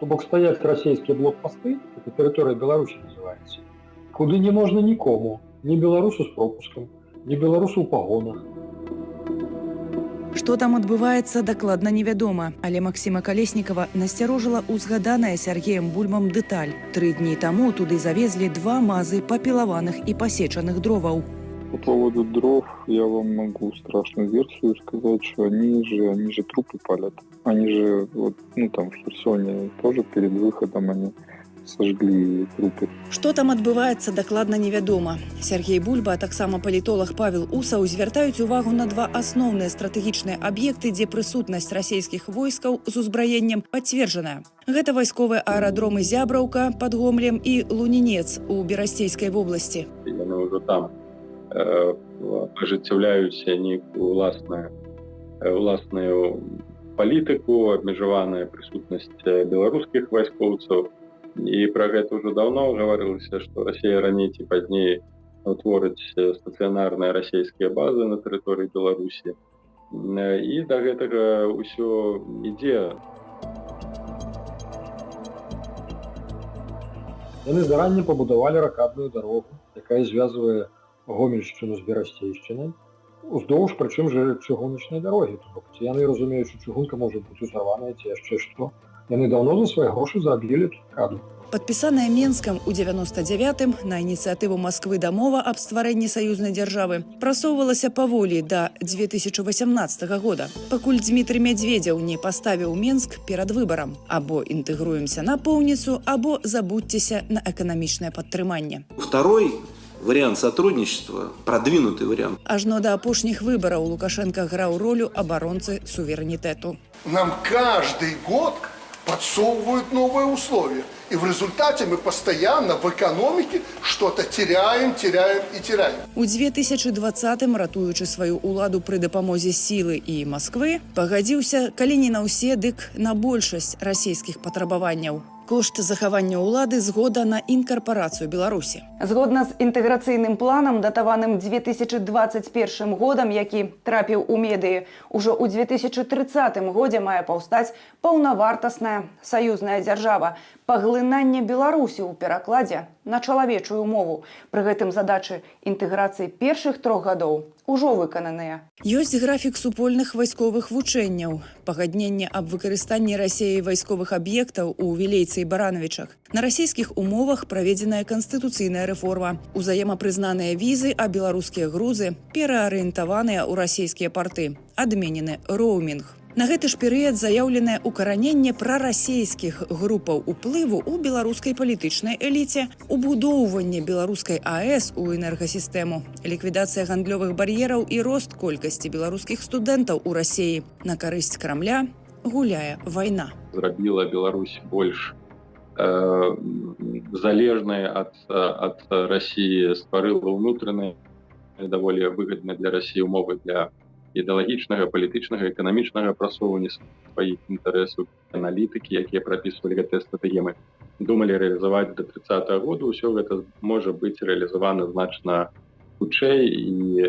То бок стаяць расійскія блокпосты, это тэрыторыя Беларусі называецца, куды не можна нікому, ні беларусу з пропускам, ні беларусу ў пагонах. Што там адбываецца, дакладна невядома, але Максіма Калеснікава насцярожыла ўзгаданая Сергеем Бульбам дэталь. 3 дні таму туды завезлі 2 мазы папілаваных і пасечаных дроваў. По поводу дров я вам могу страшную версию сказать, что они же трупы палят. Они же, вот, там в Херсоне тоже перед выходом они сожгли трупы. Што там адбываецца, дакладна невядома. Сергей Бульба, а таксама палітолог Павел Усаў звяртаюць увагу на 2 асноўныя стратэгічныя аб'екты, дзе прысутнасць расійскіх войскаў з узбраеннем пацверджаная. Гэта вайсковыя аэрадромы Зябраўка пад Гомлем і Лунінец у Берасцейскай вобласці. Яны ўжо там ажыццяўляюць нейкую уласную палітыку, абмежаваная прысутнасць беларускіх вайскоўцаў. І пра гэта ўжо даўно гаварылася, што Расія раней ці пазней утворыць стацыянарныя расійскія базы на тэрыторыі Беларусі. І да гэтага ўсё ідзе. Яны заранее пабудавалі ракадную дарогу, якая звязвае Гомельшчыну з Берасцейшчынай, уздоўж, прычым жа чыгуначнай дарогі. Ці яны разумеюць, што чыгунка можа быць узарваная ці яшчэ што. Яны даўно за свае грошы зрабілі ракаду. Падпісаная Менскам у 99-м на ініцыятыву Масквы дамова аб стварэнні саюзнай дзяржавы прасоўвалася паволі да 2018 года, пакуль Дмітрый Мядзведзеў не паставіў Менск перад выбарам. Або інтэгруемся напоўніцу, або забудьцеся на эканамічнае падтрыманне. Второй вариант сотрудничества, продвинутый вариант. Ажно да апошніх выбараў Лукашенко граў ролю абаронцы суверэнітэту. Нам каждый год подсовывают новые условия. И в результате мы постоянно в экономике что-то теряем. У 2020-м, ратуючы сваю уладу пры дапамозе сілы і Масквы, пагадзіўся, калі не на ўсе, дык на большасць расійскіх патрабаванняў. Кошт захавання ўлады згода на інкарпарацыю Беларусі. Згодна з інтэграцыйным планам, датаваным 2021 годам, які трапіў у медыі, ужо ў 2030 годзе мае паўстаць паўнавартасная саюзная дзяржава, паглынанне Беларусі ў перакладзе на чалавечую мову. Пры гэтым задачы інтэграцыі першых 3 гадоў ужо выкананыя. Ёсць графік супольных вайсковых вучэнняў, пагадненне аб выкарыстанні Расіяй вайсковых аб'ектаў у Вілейцы і Баранавічах. На расійскіх умовах праведзеная канстытуцыйная рэформа, узаемапрызнаныя візы, а беларускія грузы пераарыентаваныя ў расійскія парты, адменены роумінг. На гэты ж перыяд заяўленае укараненне прарасійскіх групаў уплыву ў беларускай палітычнай эліце, убудоўванне беларускай АЭС у энергасістэму, ліквідацыя гандлёвых бар'ераў і рост колькасці беларускіх студэнтаў у Расіі. На карысць Крамля гуляе вайна. Зрабіла Беларусь больш залежнай ад Расіі, стварыла ўнутраныя, даволі выгадныя для Расіі умовы для ідэалагічнага, палітычнага, эканамічнага прасоўвання сваіх інтарэсаў. Аналітыкі, якія прапісвалі гэтыя стратэгемы, думалі рэалізаваць да 30-го года. Усё гэта можа быць рэалізавана значна хутчэй і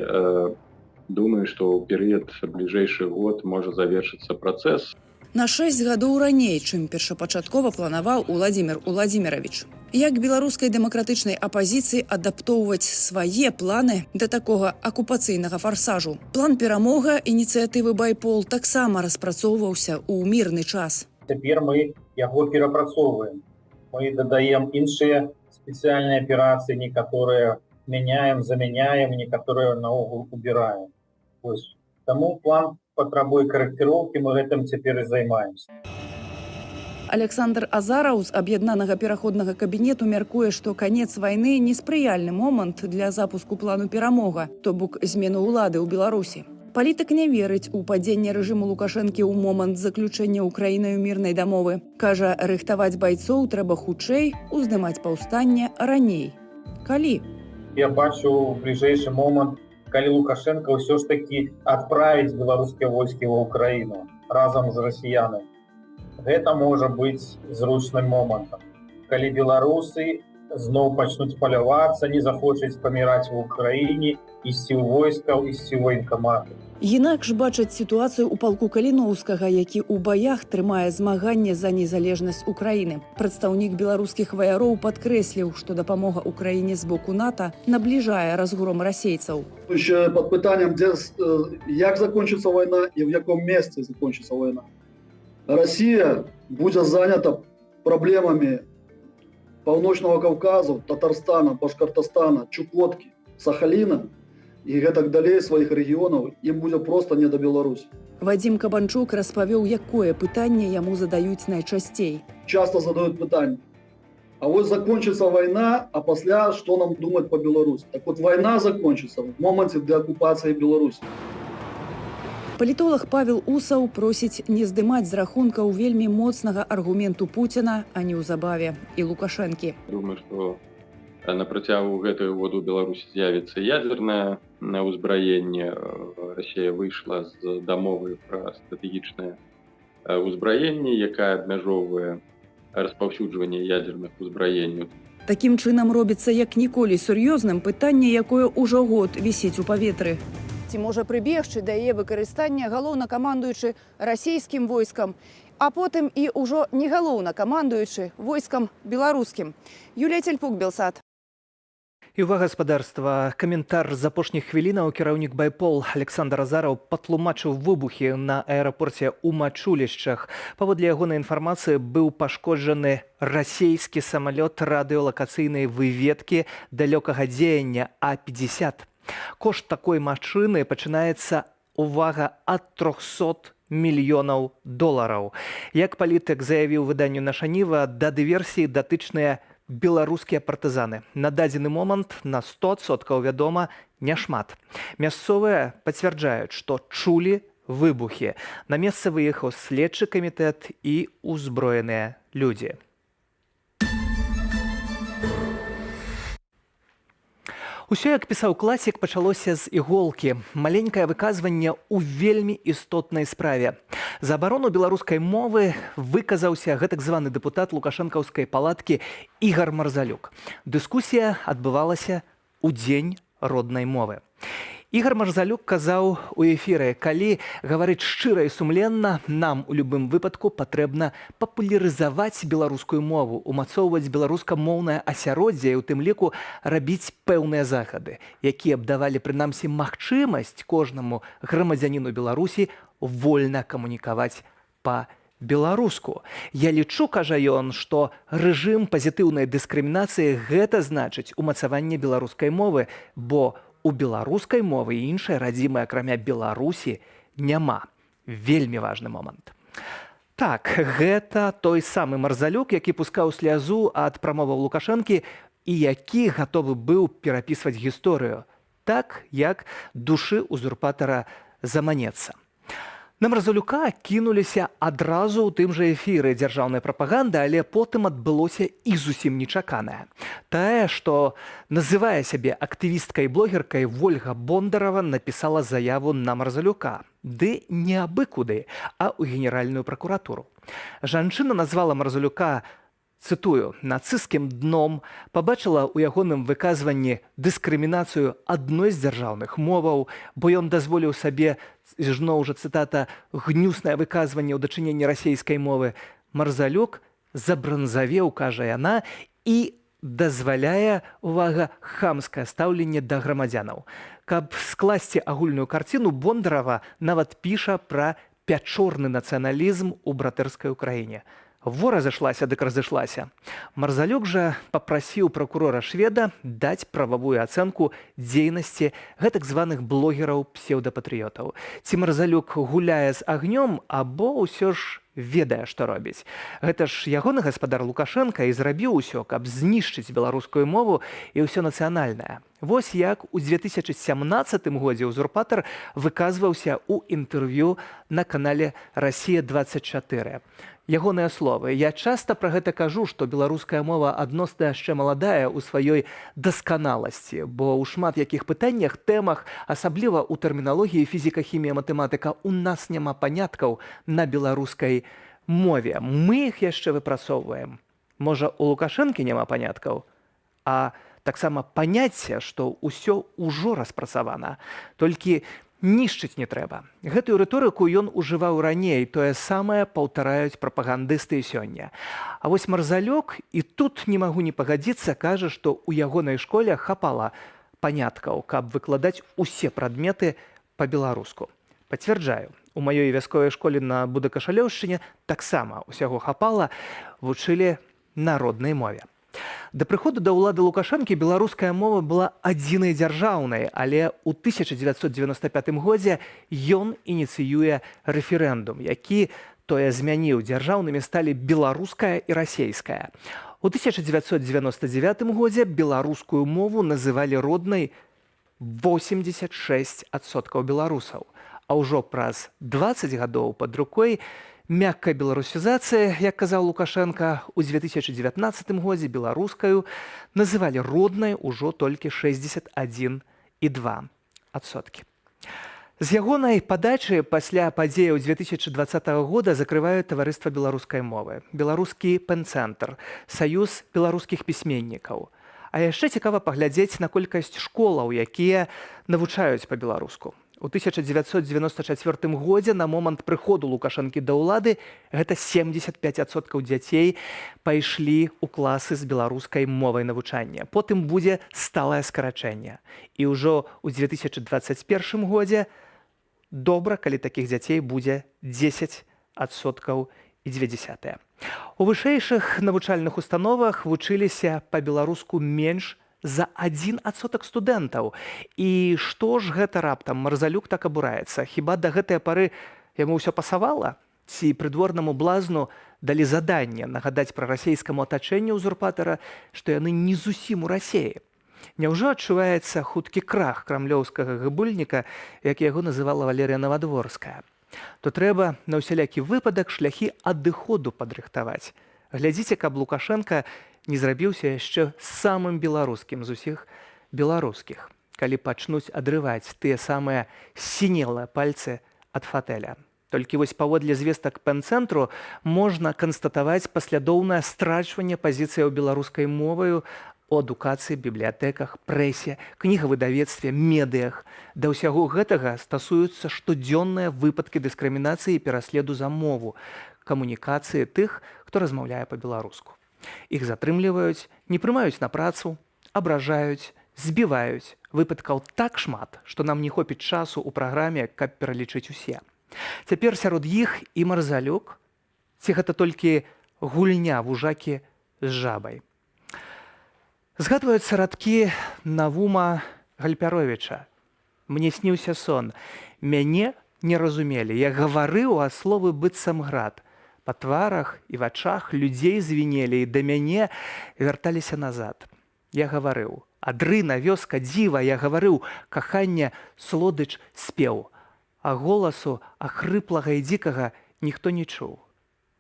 думаю, што ў перыяд бліжэйшы год можа завершыцца працэс. На 6 гадоў раней, чым першапачаткова планаваў Уладзімір Уладзіміравіч. Як беларускай дэмакратычнай апазіцыі адаптоўваць свае планы да такога акупацыйнага фарсажу? План перамога ініцыятывы «Байпол» таксама распрацоўваўся ў мірны час. Цяпер мы яго перапрацоўваем. Мы дадаем іншыя спецыяльныя аперацыі, некаторыя мяняем, заменяем, некаторыя наогул убіраем. Таму план патрабуе карэкціроўкі, мы гэтым цяпер і займаемся. Александр Азараў з аб'яднанага пераходнага кабінету мяркуе, што канец вайны неспрыяльны момант для запуску плану перамога, то бок змену ўлады ў Беларусі. Палітык не верыць у падзенне рэжыму Лукашэнкі ў момант заключэння Украінаю мірнай дамовы. Кажа, рыхтаваць байцоў трэба хутчэй, уздымаць паўстанне раней. Калі? Я бачу ў бліжэйшы момант, калі Лукашенко ўсё ж такі адправіць беларускія войскі ва Украіну разам з расіянамі. Гэта можа быць зручным момантам. Калі беларусы зноў пачнуць палявацца, не захочуць паміраць в Украіне, ісці ў войскаў, ісці ў военкаматы. Інакш бачаць сітуацыю ў палку Каліноўскага, які ў баях трымае змаганне за незалежнасць Украіны. Прадстаўнік беларускіх ваяроў падкрэсліў, што дапамога Украіне з боку НАТО набліжае разгром расейцаў. Еще под питанием, як закончится война и в каком месте закончится война. Россия будет занята проблемами Паўночного Кавказу, Татарстана, Башкортостана, Чукотки, Сахалина и гэтак далей своих регионов, им будет просто не до Беларуси. Вадзім Кабанчук распавёў, якое пытанне яму задаюць найчасцей. Часто задают питание, а вот закончится война, а после что нам думать по Беларуси? Так вот, война закончится в моменте деоккупации Беларуси. Палітолог Павел Усаў просіць не здымаць з рахункаў вельмі моцнага аргументу Пуціна, а неўзабаве і Лукашэнкі. Думаю, што на працягу гэтага года ў Беларусі з'явіцца ядзернае ўзбраенне. Расія выйшла з дамовы пра стратэгічнае ўзбраенне, якая абмяжоўвае распаўсюджванне ядзерных узбраенняў. Такім чынам робіцца як ніколі сур'ёзным пытанне, якое ўжо год вісіць у паветры. Ці можа прыбегчы да яе выкарыстання галоўнакамандуючы расійскім войскам, а потым і ўжо не галоўнакамандуючы войскам беларускім. Юлія Цельпук, Белсат. І ўвага, гаспадарства, каментар з апошніх хвілінаў кіраўнік Байпол Александр Азараў патлумачыў выбухі на аэрапорце ў Мачулішчах. Паводле ягонай інфармацыі быў пашкоджаны расійскі самалёт радыёлакацыйнай выведкі далёкага дзеяння А-50. Кошт такой машыны пачынаецца, увага, ад 300 мільёнаў долараў. Як палітык заявіў выданню «Наша Ніва», да дыверсіі датычныя беларускія партызаны. На дадзены момант на 100% вядома няшмат. Мясцовыя пацвярджаюць, што чулі выбухі. На месца выехаў следчы камітэт і ўзброеныя людзі. Усё, як пісаў класік, пачалося з іголкі. Маленькае выказванне ў вельмі істотнай справе. За абарону беларускай мовы выказаўся гэтак званы дэпутат лукашэнкаўскай палаткі Ігар Марзалюк. Дыскусія адбывалася ў дзень роднай мовы. Ігар Марзалюк казаў у эфіры, калі гаварыць шчыра і сумленна, нам у любым выпадку патрэбна папулярызаваць беларускую мову, умацоўваць беларускамоўнае асяроддзе і ў тым ліку рабіць пэўныя захады, якія б давалі прынамсі магчымасць кожнаму грамадзяніну Беларусі вольна камунікаваць па-беларуску. Я лічу, кажа ён, што рэжым пазітыўнай дыскрымінацыі гэта значыць умацаванне беларускай мовы, бо у беларускай мовы і іншай радзімай, акрамя Беларусі, няма. Вельмі важны момант. Так, гэта той самы Марзалюк, які пускаў слязу ад прамоваў Лукашэнкі і які гатовы быў перапісваць гісторыю, так, як душы узурпатара заманецца. На Марзалюка кінуліся адразу ў тым жа эфіры дзяржаўнай прапаганды, але потым адбылося і зусім нечаканае. Тае, што называе сябе актывісткай і блогеркай, Вольга Бондарова напісала заяву на Марзалюка. Ды не абы куды, а ў Генеральную пракуратуру. Жанчына назвала Марзалюка, цытую, нацысцкім дном, пабачыла ў ягоным выказванні дыскрымінацыю адной з дзяржаўных моваў, бо ён дазволіў сабе, зноў жа цытата, гнюснае выказванне ў дачыненні расейскай мовы. Марзалюк забранзавеў, кажа яна, і дазваляе, увага, хамскае стаўленне да грамадзянаў. Каб скласці агульную карціну, Бондарова нават піша пра пячорны нацыяналізм у братэрскай Украіне. Во разышлася, дык разышлася. Марзалюк жа папрасіў пракурора шведа даць прававую ацэнку дзейнасці гэтак званых блогераў-псеўдапатрыётаў. Ці Марзалюк гуляе з агнём, або ўсё ж ведае, што робіць. Гэта ж ягоны гаспадар Лукашэнка і зрабіў усё, каб знішчыць беларускую мову і ўсё нацыянальнае. Вось як у 2017 годзе ўзурпатар выказваўся ў інтэрв'ю на канале «Расія-24». Ягоныя словы. Я часта пра гэта кажу, што беларуская мова адносна яшчэ маладая ў сваёй дасканаласці, бо ў шмат якіх пытаннях, тэмах, асабліва ў тэрміналогіі фізіка, хімія, матэматыка, у нас няма паняткаў на беларускай мове. Мы іх яшчэ выпрацоўваем. Можа, у Лукашэнкі няма паняткаў, а таксама паняцце, што ўсё ўжо распрацавана, толькі нішчыць не трэба. Гэтую рыторыку ён ужываў раней, тое самае паўтараюць прапагандысты і сёння. А вось Марзалёк, і тут не магу не пагадзіцца, кажа, што ў ягонай школе хапала паняткаў, каб выкладаць усе прадметы па-беларуску. Пацвярджаю, у маёй вясковай школе на Будакашалёўшчыне таксама ўсяго хапала, вучылі на роднай мове. Да прыходу да ўлады Лукашэнкі беларуская мова была адзінай дзяржаўнай, але ў 1995 годзе ён ініцыюе рэферэндум, які тое змяніў. Дзяржаўнымі сталі беларуская і расейская. У 1999 годзе беларускую мову называлі роднай 86% беларусаў. А ўжо праз 20 гадоў пад рукой мяккая беларусізацыя, як казаў Лукашенко, у 2019 годзе беларускаю называлі роднай ужо толькі 61,2%. З ягонай падачы пасля падзеяў 2020 года закрываюць таварыства беларускай мовы, беларускі пенцэнтр, саюз беларускіх пісьменнікаў. А яшчэ цікава паглядзець на колькасць школаў, якія навучаюць па-беларуску. У 1994 годзе на момант прыходу Лукашэнкі да ўлады гэта 75% дзяцей пайшлі ў класы з беларускай мовай навучання. Потым будзе сталае скарачэнне. І ўжо ў 2021 годзе добра, калі такіх дзяцей будзе 10,2%. У вышэйшых навучальных установах вучыліся па-беларуску менш за 1% студэнтаў. І што ж гэта раптам? Марзалюк так абураецца. Хіба да гэтай пары яму ўсё пасавала? Ці прыдворнаму блазну далі заданне нагадаць пра расейскаму атачэнню ўзурпатара, што яны не зусім у Расеі? Няўжо адчуваецца хуткі крах крамлёўскага гыбульніка, як яго называла Валерія Навадворская? То трэба на ўсялякі выпадак шляхі адыходу падрыхтаваць. Глядзіце, каб Лукашенка не зрабіўся яшчэ самым беларускім з усіх беларускіх, калі пачнуць адрываць тыя самыя сінелыя пальцы ад фатэля. Толькі вось паводле звестак пенцэнтру можна канстатаваць паслядоўнае страчванне пазіцыяў беларускай моваю у адукацыі, бібліятэках, прэсе, кнігавыдавецтве, медыях. Да ўсяго гэтага стасуюцца штодзённыя выпадкі дыскрымінацыі і пераследу за мову, камунікацыі тых, хто размаўляе па-беларуску. Іх затрымліваюць, не прымаюць на працу, абражаюць, збіваюць. Выпадкаў так шмат, што нам не хопіць часу ў праграме, каб пералічыць усе. Цяпер сярод іх і Марзалюк, ці гэта толькі гульня вужакі з жабай. Згадваюцца радкі Навума Гальпяровіча. Мне сніўся сон. Мяне не разумелі. Я гаварыў, а словы быццам град. Па тварах і вачах людзей звінелі, і да мяне вярталіся назад. Я гаварыў: адрына, вёска, дзіва, я гаварыў, каханне, слодыч, спеў. А голасу, ахрыплага і дзікага, ніхто не чуў,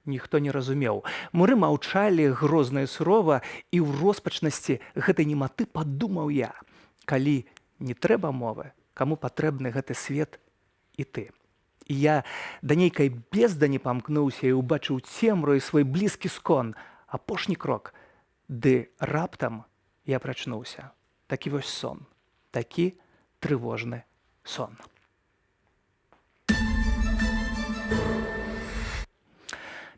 ніхто не разумеў. Муры маўчалі грозна і сурова, і ў роспачнасці гэтай нематы падумаў я: калі не трэба мовы, каму патрэбны гэты свет і ты. І я да нейкай бездані памкнуўся і ўбачыў цемру і свой блізкі скон. Апошні крок. Ды раптам я прачнуўся. Такі вось сон. Такі трывожны сон.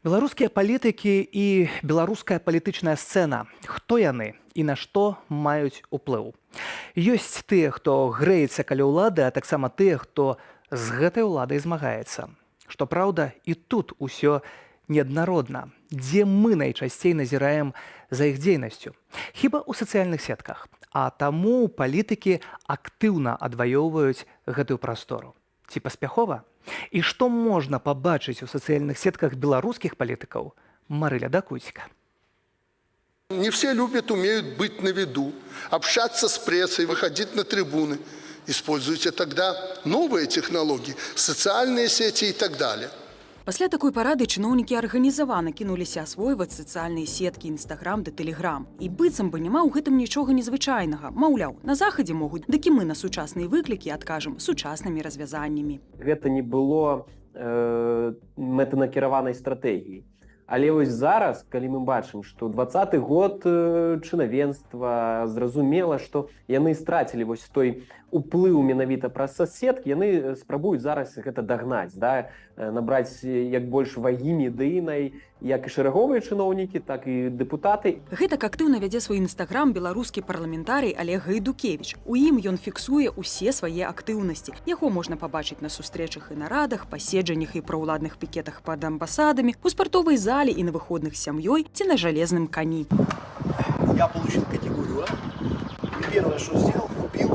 Беларускія палітыкі і беларуская палітычная сцэна. Хто яны і на што маюць уплыў? Ёсць тыя, хто грэецца каля ўлады, а таксама тыя, хто з гэтай уладай змагаецца. Што праўда, і тут усё неаднародна. Дзе мы найчасцей назіраем за іх дзейнасцю? Хіба ў сацыяльных сетках. А таму палітыкі актыўна адваёўваюць гэтую прастору. Ці паспяхова? І што можна пабачыць у сацыяльных сетках беларускіх палітыкаў? Марыля Дакуцька. Не все любят, умеют быть на виду, общаться с прессой, выходить на трибуны. Используйте тогда новые технологии, социальные сети и так далее. Пасля такой парады чыноўнікі арганізавана кінуліся асвойваць сацыяльныя сеткі Інстаграм ды Тэлеграм. І быццам бы няма ў гэтым нічога незвычайнага. Маўляў, на захадзе могуць, дык і мы на сучасныя выклікі адкажам сучаснымі развязаннямі. Гэта не было мэтанакіраванай стратэгіі. Але вось зараз, калі мы бачым, што 20-й год чынавенства, зразумела, што яны страцілі вось той уплыў менавіта праз соцсеткі, яны спрабуюць зараз гэта дагнаць, да? Набраць як больш вагі медыйнай, як і шэраговыя чыноўнікі, так і дэпутаты. Гэтак актыўна вядзе свой інстаграм беларускі парламентарый Олег Гайдукевіч. У ім ён фіксуе ўсе свае актыўнасці. Яго можна пабачыць на сустрэчах і нарадах, паседжаннях і праўладных пікетах пад амбасадамі, у спартовай зале і на выходных з сям'ёй ці на жалезным кані. Я получил категорию А. И первое, что сделал, купил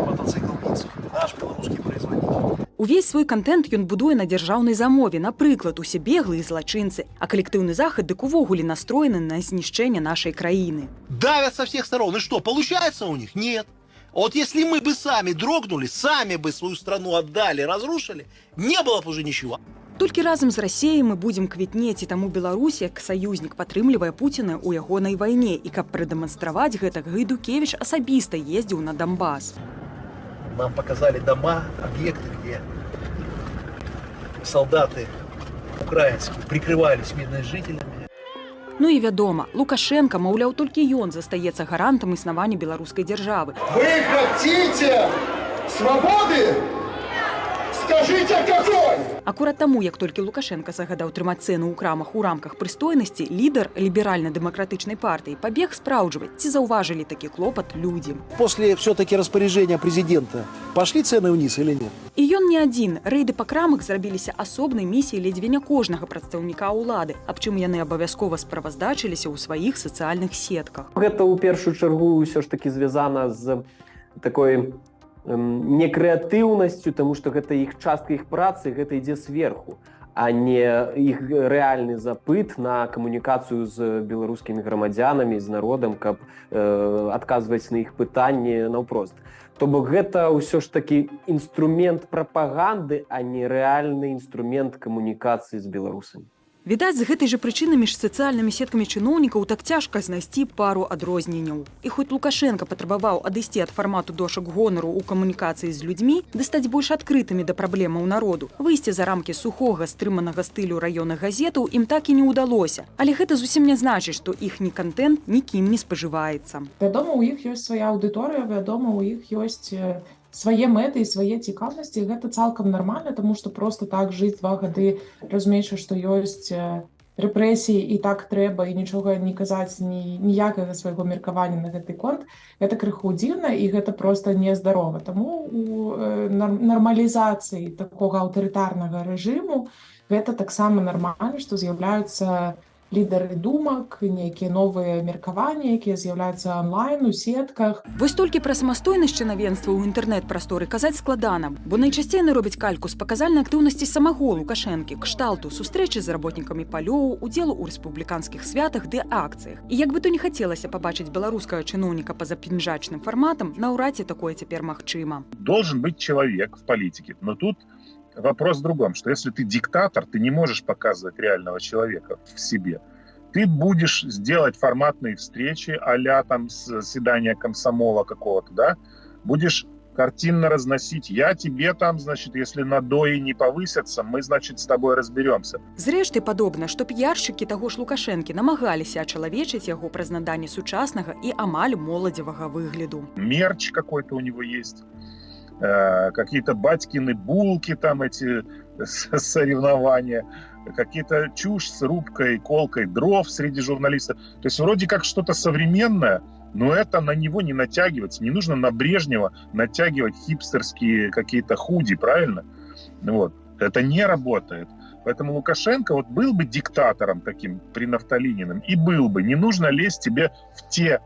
мотоцикл Минск. Наш белорусский производитель. Увесь свой контент ён будуе на дзяржаўнай замове, напрыклад, усе беглыя злачынцы, а калектыўны захад дык увогуле настроены на знішчэнне нашай краіны. Давят со всех сторон. И что, получается у них? Нет. Вот если мы бы сами дрогнули, сами бы свою страну отдали, разрушили, не было бы уже ничего. Толькі разам з Расіяй мы будзем квітнець, і таму Беларусь як саюзнік падтрымлівае Пуціна ў ягонай вайне. І каб прадэманстраваць гэта, Гайдукевіч асабіста ездзіў на Донбас. Нам показали дома, объекты, где солдаты украинские прикрывались мирными жителями. Ну і вядома, Лукашенко, маўляў, толькі ён застаецца гарантам існавання беларускай дзяржавы. Вы хотите свободы? Скажите, какой? Акурат таму, як толькі Лукашенко загадаў трымаць цэны ў крамах у рамках прыстойнасці, лідар ліберальна-дэмакратычнай партыі пабег спраўджваць, ці заўважылі такі клопат людзі. После все-таки распоряжения президента пошли цены вниз или нет? І ён не адзін. Рэйды па крамах зрабіліся асобнай місіяй ледзьве не кожнага прадстаўніка ўлады, аб чым яны абавязкова справаздачыліся ў сваіх сацыяльных сетках. Гэта ў першую чаргу ўсё ж такі звязана з такой некрэатыўнасцю, таму што гэта іх частка іх працы, гэта ідзе зверху, а не іх рэальны запыт на камунікацыю з беларускімі грамадзянамі, з народам, каб адказваць на іх пытанні наўпрост. То бок гэта ўсё ж такі інструмент прапаганды, а не рэальны інструмент камунікацыі з беларусамі. Відаць, з гэтай жа прычыны між сацыяльнымі сеткамі чыноўнікаў так цяжка знайсці пару адрозненняў. І хоць Лукашенко патрабаваў адысці ад фармату дошак гонару ў камунікацыі з людзьмі, ды стаць больш адкрытымі да праблемаў народу, выйсці за рамкі сухога, стрыманага стылю раённых газетаў ім так і не ўдалося. Але гэта зусім не значыць, што іхні кантэнт нікім не спажываецца. Вядома, у іх ёсць свая аўдыторыя, вядома, у іх ёсць свае мэты і свае цікаўнасці, гэта цалкам нармальна, тому што проста так жыць 2 гады, разумеючы, што ёсць рэпрэсіі і так трэба, і нічога не казаць, ніякага свайго меркавання на гэты конт, гэта крыху дзіўна, і гэта проста нездарова. Таму у нармалізацыі такога аўтарытарнага рэжыму гэта таксама нармальна, што з'яўляюцца лідары думак, нейкія новыя меркаванні, якія з'яўляюцца онлайн, у сетках. Вось толькі пра самастойнасць чынавенства ў інтэрнэт-прасторы казаць складана, бо найчасцей яны робяць кальку з паказальнай актыўнасці самого Лукашэнкі, кшталту сустрэчы з работнікамі палёў, удзелу ў рэспубліканскіх святах ды акцыях. І як бы то не хацелася пабачыць беларускага чыноўніка па-за пінжачным фарматам, наўрад ці такое цяпер магчыма. Должен быть человек в политике, но тут вопрос в другом, что если ты диктатор, ты не можешь показывать реального человека в себе. Ты будешь делать форматные встречи а-ля там заседания комсомола какого-то, да? Будешь картинно разносить. Я тебе там, значит, если надои не повысятся, мы, значит, с тобой разберемся. Зрэшты, падобна, што п'яршчыкі таго ж Лукашэнкі намагаліся ачалавечыць яго праз наданне сучаснага і амаль моладзевага выгляду. Мерч какой-то у него есть. Какие-то батькины булки, там эти соревнования, какие-то чушь с рубкой, колкой дров среди журналистов. То есть вроде как что-то современное, но это на него не натягивается. Не нужно на Брежнева натягивать хипстерские какие-то худи, правильно? Вот. Это не работает. Поэтому Лукашенко вот был бы диктатором таким принафталининым, и был бы. Не нужно лезть тебе в те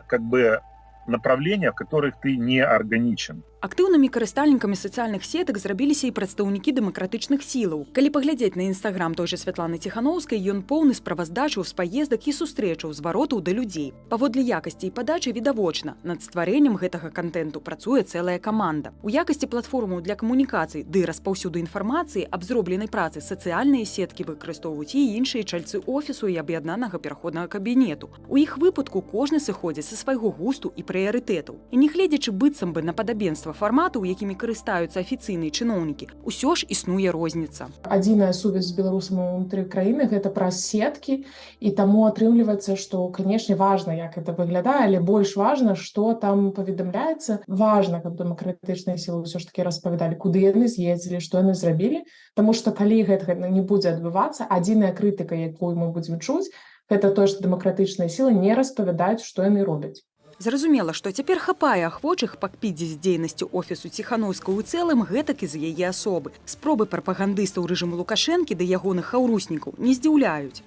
как бы направления, в которых ты не органичен. Актыўнымі карыстальнікамі сацыяльных сетак зрабіліся і прадстаўнікі дэмакратычных сілаў. Калі паглядзець на інстаграм той жа Святланы Ціханаўскай, ён поўны справаздачаў з паездак і сустрэчаў, зваротаў да людзей. Паводле якасці і падачы відавочна, над стварэннем гэтага кантэнту працуе цэлая каманда. У якасці платформаў для камунікацый ды распаўсюду інфармацыі аб зробленай працы сацыяльныя сеткі выкарыстоўваюць і іншыя чальцы офісу і аб'яднанага пераходнага кабінету. У іх выпадку кожны сыходзіць са свайго густу і прыярытэтаў. І не гледзячы быццам бы на падабенства фарматаў, якімі карыстаюцца афіцыйныя чыноўнікі, усё ж існуе розніца. Адзіная сувязь з беларусам унутры краіны гэта праз сеткі, і таму атрымліваецца, што, канешне, важна, як гэта выглядае, але больш важна, што там паведамляецца. Важна, каб дэмакратычныя сілы ўсё ж такі распавядалі, куды яны з'ездзілі, што яны зрабілі, таму што калі гэта не будзе адбывацца, адзіная крытыка, якую мы будзем чуць, гэта тое, што дэмакратычныя сілы не распавядаюць, што яны робяць. Зразумела, што цяпер хапае ахвочых пакпіць з дзейнасцю офісу Ціханаўскага ў цэлым, гэтак і з яе асобы. Спробы прапагандыстаў рэжыму Лукашэнкі да ягоных хаўруснікаў не здзіўляюць.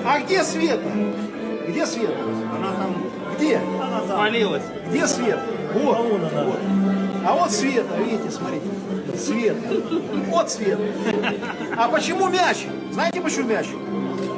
А где Света? Где Света? Она там. Где? Она свалилась. Где Света? Вот. Вот. А вот Света, видите, смотрите. Света. Вот Света. А почему мячик? Знаете, почему мячик?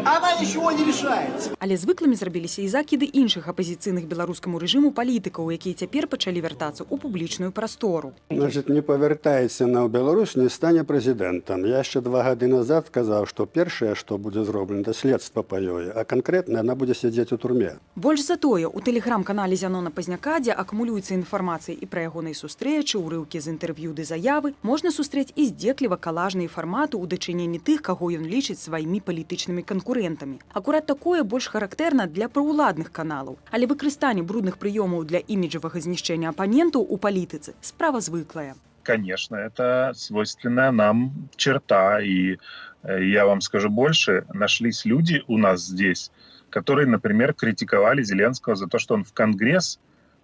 Она ничего не решает. Але звыклымі зрабіліся і закіды іншых апазіцыйных беларускаму рэжыму палітыкаў, якія цяпер пачалі вяртацца ў публічную прастору. Значит, не павяртаецца на Беларусь, не стане прэзідэнтам. Я яшчэ 2 гады назад сказаў, што першае, што будзе зроблена, это следства па ёй, а канкрэтна яна будзе сядзець у турме. Больш за тое, у тэлеграм-канале Зянона Пазняка, дзе акумулюецца інфармацыя і пра ягонай сустрэчы, урыўкі з інтэрв'ю ды заявы, можна сустрэць і здзекліва-калажныя фарматы ў дачыненні тых, каго ён лічыць сваімі палітычнымі канкурентамі. Акурат такое больш характэрна для праўладных каналаў, але выкарыстанне брудных прыёмаў для іміджавага знішчэння апанентаў у палітыцы справа звыклая. Конечно, это свойственная нам черта, и я вам скажу больше, нашлись люди у нас здесь, которые, например, критиковали Зеленского за то, что он в Конгресс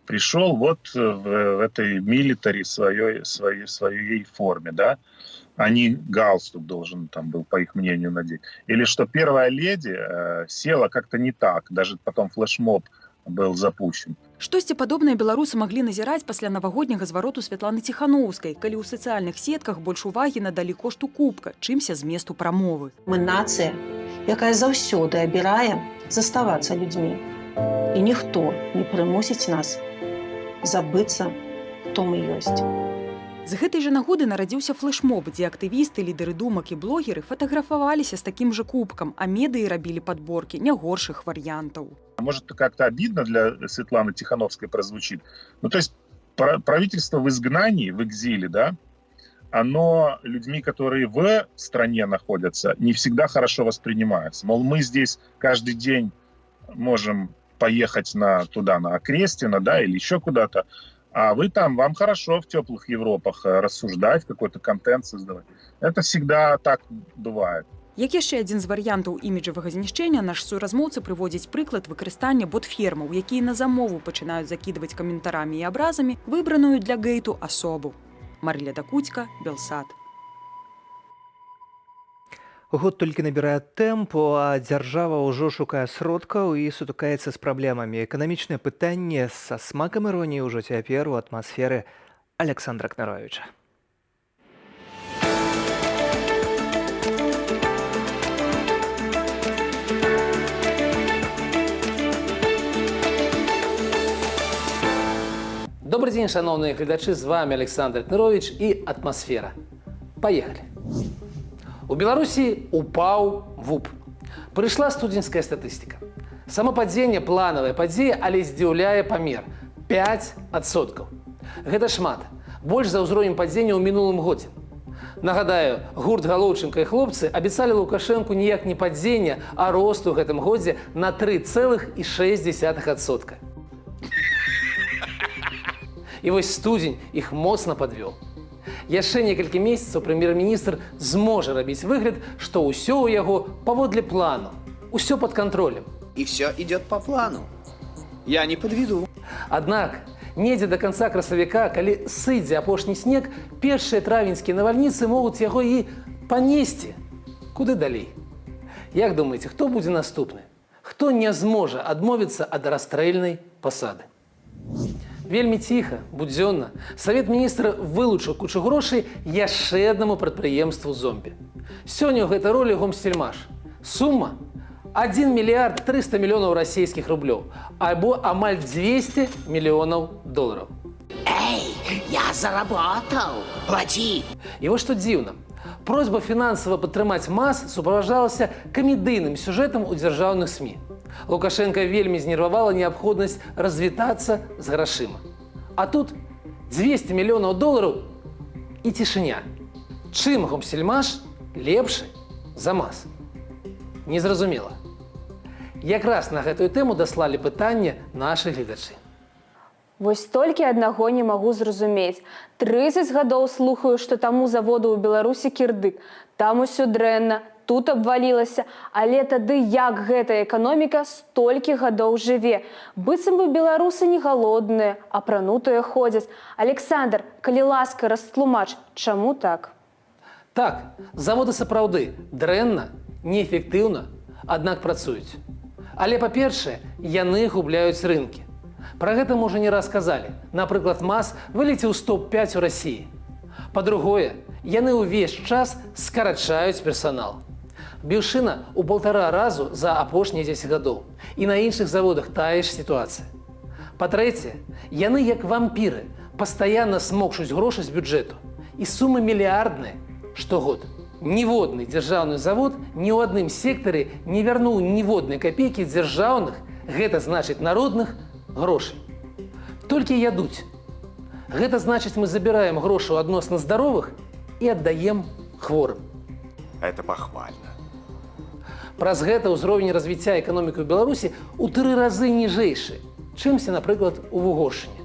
пришел вот в этой милитари своей форме, да, а не галстук должен там был, по их мнению, надеть. Или что первая леди села как-то не так, даже потом флешмоб был запущен. Штосьці падобнае беларусы маглі назіраць пасля навагодняга звароту Святланы Ціханаўскай, калі ў сацыяльных сетках больш увагі надалі кошту кубка, чымся зместу прамовы. Мы нацыя, якая заўсёды абірае заставацца людзьмі. І ніхто не прымусіць нас забыцца, хто мы ёсць. З гэтай жа нагоды нарадзіўся флешмоб, дзе актывісты, лідары думак і блогеры фатаграфаваліся з такім жа кубкам, а медыі рабілі падборкі не горшых варыянтаў. Может, это как-то обидно для Светланы Тихановской прозвучит. Ну, то есть правительство в изгнании, в экзиле, да, оно людьми, которые в стране находятся, не всегда хорошо воспринимается. Мол, мы здесь каждый день можем поехать туда, на Окрестино, да, или еще куда-то, а вы там, вам хорошо в теплых Европах рассуждать, какой-то контент создавать. Это всегда так бывает. Як яшчэ адзін з варыянтаў іміджавага знішчэння, наш суразмоўца прыводзіць прыклад выкарыстання бот-фермаў, якія на замову пачынаюць закідваць каментарамі і абразамі выбраную для гейту асобу. Марля Дакуцька, Белсат. Год толькі набірае тэмпу, а дзяржава ўжо шукае сродкаў і сутыкаецца з праблемамі. Эканамічнае пытанне са смакам іроніі ўжо цяпер у атмасферы Александра Кнаровіча. Добрый день, шановные глядачи, с вами Александр Кнарович и «Атмосфера». Поехали. У Беларуси упал ВУП. Пришла студенческая статистика. Само падение плановое падение, але здзіўляе памер 5%. Это шмат. Больше за ўзровень падения ў мінулым годзе. Нагадаю, гурт Галоўчынка і хлопцы абяцалі Лукашэнку ніяк не падзення, а росту ў гэтым годзе на 3,6%. І вось студзень іх моцна падвёў. Яшчэ некалькі месяцаў прэм'ер-міністр зможа рабіць выгляд, што ўсё ў яго паводле плану. Усё пад кантролем. И все идет по плану. Я не подведу. Аднак, недзе до конца красавіка, калі сыдзе апошні снег, першыя травеньскія навальніцы могуць яго і панесці. Куды далей? Як думаеце, хто будзе наступны? Хто не зможа адмовіцца ад расстрэльнай пасады? Вельмі ціха, будзённа, Савет міністра вылучыў кучу грошай яшчэ аднаму прадпрыемству зомбі. Сёння ў гэтай ролі гомсцельмаш. Сума 1 миллиард 300 миллионов российских рублёў, або амаль 200 миллионов долларов. Эй, я заработал, плати! І вось што дзіўна. Просьба фінансава падтрымаць МАЗ суправаджалася камедыйным сюжэтам у дзяржаўных СМІ. Лукашенко вельмі знервавала неабходнасць развітацца з грашыма. А тут 200 мільёнаў долараў і цішыня. Чым гомсельмаш лепшы за МАЗ? Незразумела. Якраз на гэтую тэму даслалі пытанне нашы гледачы. Вось толькі аднаго не магу зразумець. 30 гадоў слухаю, што таму заводу ў Беларусі кірдык. Там усё дрэнна, тут абвалілася. Але тады як гэтая эканоміка столькі гадоў жыве? Быццам бы беларусы не галодныя, апранутыя ходзяць. Александр, калі ласка, растлумач, чаму так? Так, заводы сапраўды дрэнна, неэфектыўна, аднак працуюць. Але, па-першае, яны губляюць рынкі. Пра гэта мы ўжо не раз казалі. Напрыклад, МАЗ вылецеў з топ-5 у Расіі. Па-другое, яны ўвесь час скарачаюць персанал. Біўшына ў 1,5 разу за апошнія 10 гадоў. І на іншых заводах тая ж сітуацыя. Па-трэцяе, яны, як вампіры, пастаянна смокчуць грошы з бюджэту. І сумы мільярдныя штогод. Ніводны дзяржаўны завод ні ў адным сектары не вярнуў ніводнай капейкі дзяржаўных, гэта значыць народных, грошай. Толькі ядуць. Гэта значыць, мы забіраем грошы ў адносна здаровых і аддаем хворым. Это пахвальна. Праз гэта ўзровень развіцця эканомікі ў Беларусі ў 3 разы ніжэйшы, чымся, напрыклад, у Вугоршыне.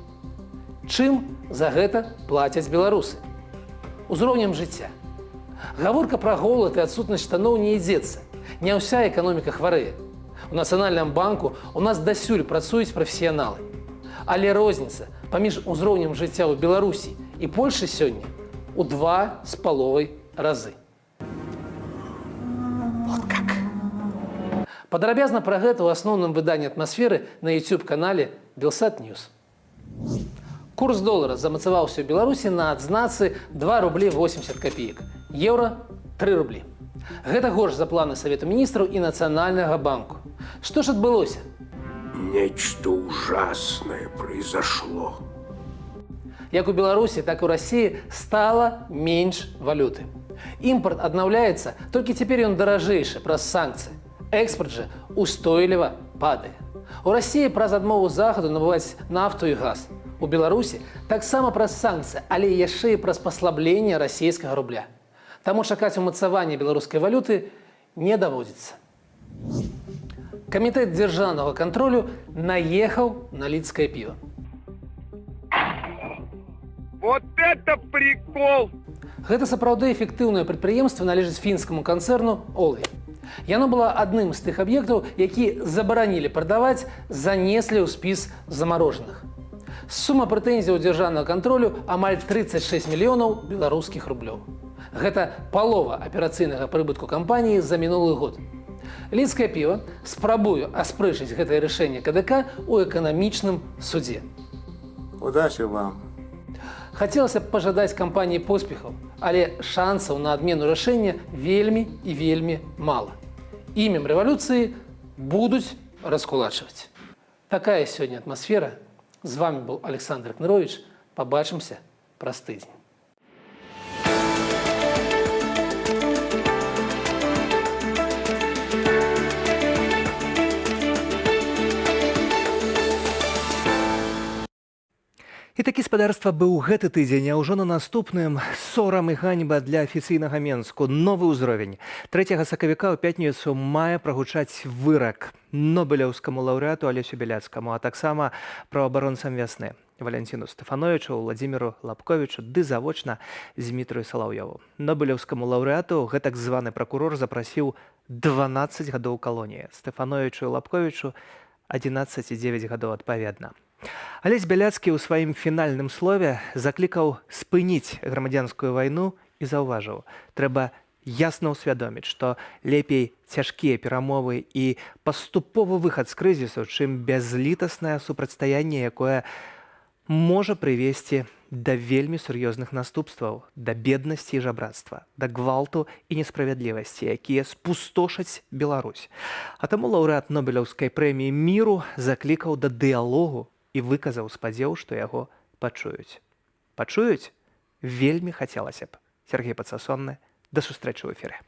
Чым за гэта плацяць беларусы? Узроўнем жыцця. Гаворка пра голад і адсутнасць штаноў не ідзецца. Не ўся эканоміка хварэе. У Нацыянальным банку у нас дасюль працуюць прафесіяналы. Але розніца паміж узроўнем жыцця ў Беларусі і Польшы сёння ў 2,5 разы. Вот как. Падрабязна пра гэта ў асноўным выданні «Атмасферы» на YouTube-канале Белсат Ньюс. Курс долара замацаваўся ў Беларусі на адзнацы 2 рублі 80 копеек. Еўра – 3 рублі. Гэта горш за планы Савету міністраў і Нацыянальнага банку. Што ж адбылося? Нечто ужасное произошло. Як у Беларусі, так і ў Расіі стала менш валюты. Імпорт аднаўляецца, толькі цяпер ён даражэйшы праз санкцыі. Экспорт жа устойліва падае. У Расіі праз адмову захаду набываць нафту і газ. У Беларусі таксама праз санкцыі, але яшчэ і праз паслабленне расійскага рубля. Таму чакаць умацавання беларускай валюты не даводзіцца. Камітэт дзяржаўнага кантролю наехаў на лідскае піва. Вот это прикол! Гэта сапраўды эфектыўнае прадпрыемства належыць фінскаму канцэрну «Олей». Яно было адным з тых аб'ектаў, які забаранілі прадаваць, занеслі ў спіс замарожаных. Сума прэтэнзіяў дзяржаўнага кантролю амаль 36 мільёнаў беларускіх рублёў. Гэта палова аперацыйнага прыбытку кампаніі за мінулы год. Лідскае піва спрабуе аспрэчыць гэтае рашэнне КДК ў эканамічным судзе. Удачи вам. Хацелася б пажадаць кампаніі поспехаў, але шансаў на адмену рашэння вельмі і вельмі мала. Імем рэвалюцыі будуць раскулачваць. Такая сёння атмасфера. З вами был Александр Кнырович. Побачимся праз тыдзень. І такі спадарства быў гэты тыдзень, а ўжо на наступным сорам і ганьба для афіцыйнага Менску. Новы ўзровень. 3 сакавіка ў пятніцу мае прагучаць вырак нобелеўскаму лаўрэату Алесю Бяляцкаму, а таксама праваабаронцам вясны Валянціну Стэфановічу, Владзіміру Лапковічу ды завочна Змітрыю Салаўёву. Нобелеўскаму лаўрэату гэтак званы пракурор запрасіў 12 гадоў калоніі. Стэфановічу і Лапковічу 11 і 9 гадоў адпаведна. Алесь Бяляцкі ў сваім фінальным слове заклікаў спыніць грамадзянскую вайну і заўважыў: трэба ясна ўсвядоміць, што лепей цяжкія перамовы і паступовы выхад з крызісу, чым бязлітаснае супрацьстаянне, якое можа прывесці да вельмі сур'ёзных наступстваў, да беднасці і жабрацтва, да гвалту і несправядлівасці, якія спустошаць Беларусь. А таму лаўрэат Нобелеўскай прэміі міру заклікаў да дыялогу і выказаў спадзеў, што яго пачуюць. Пачуюць? Вельмі хацелася б. Сергей Падсасонны. Да сустрэчы ў эфіры.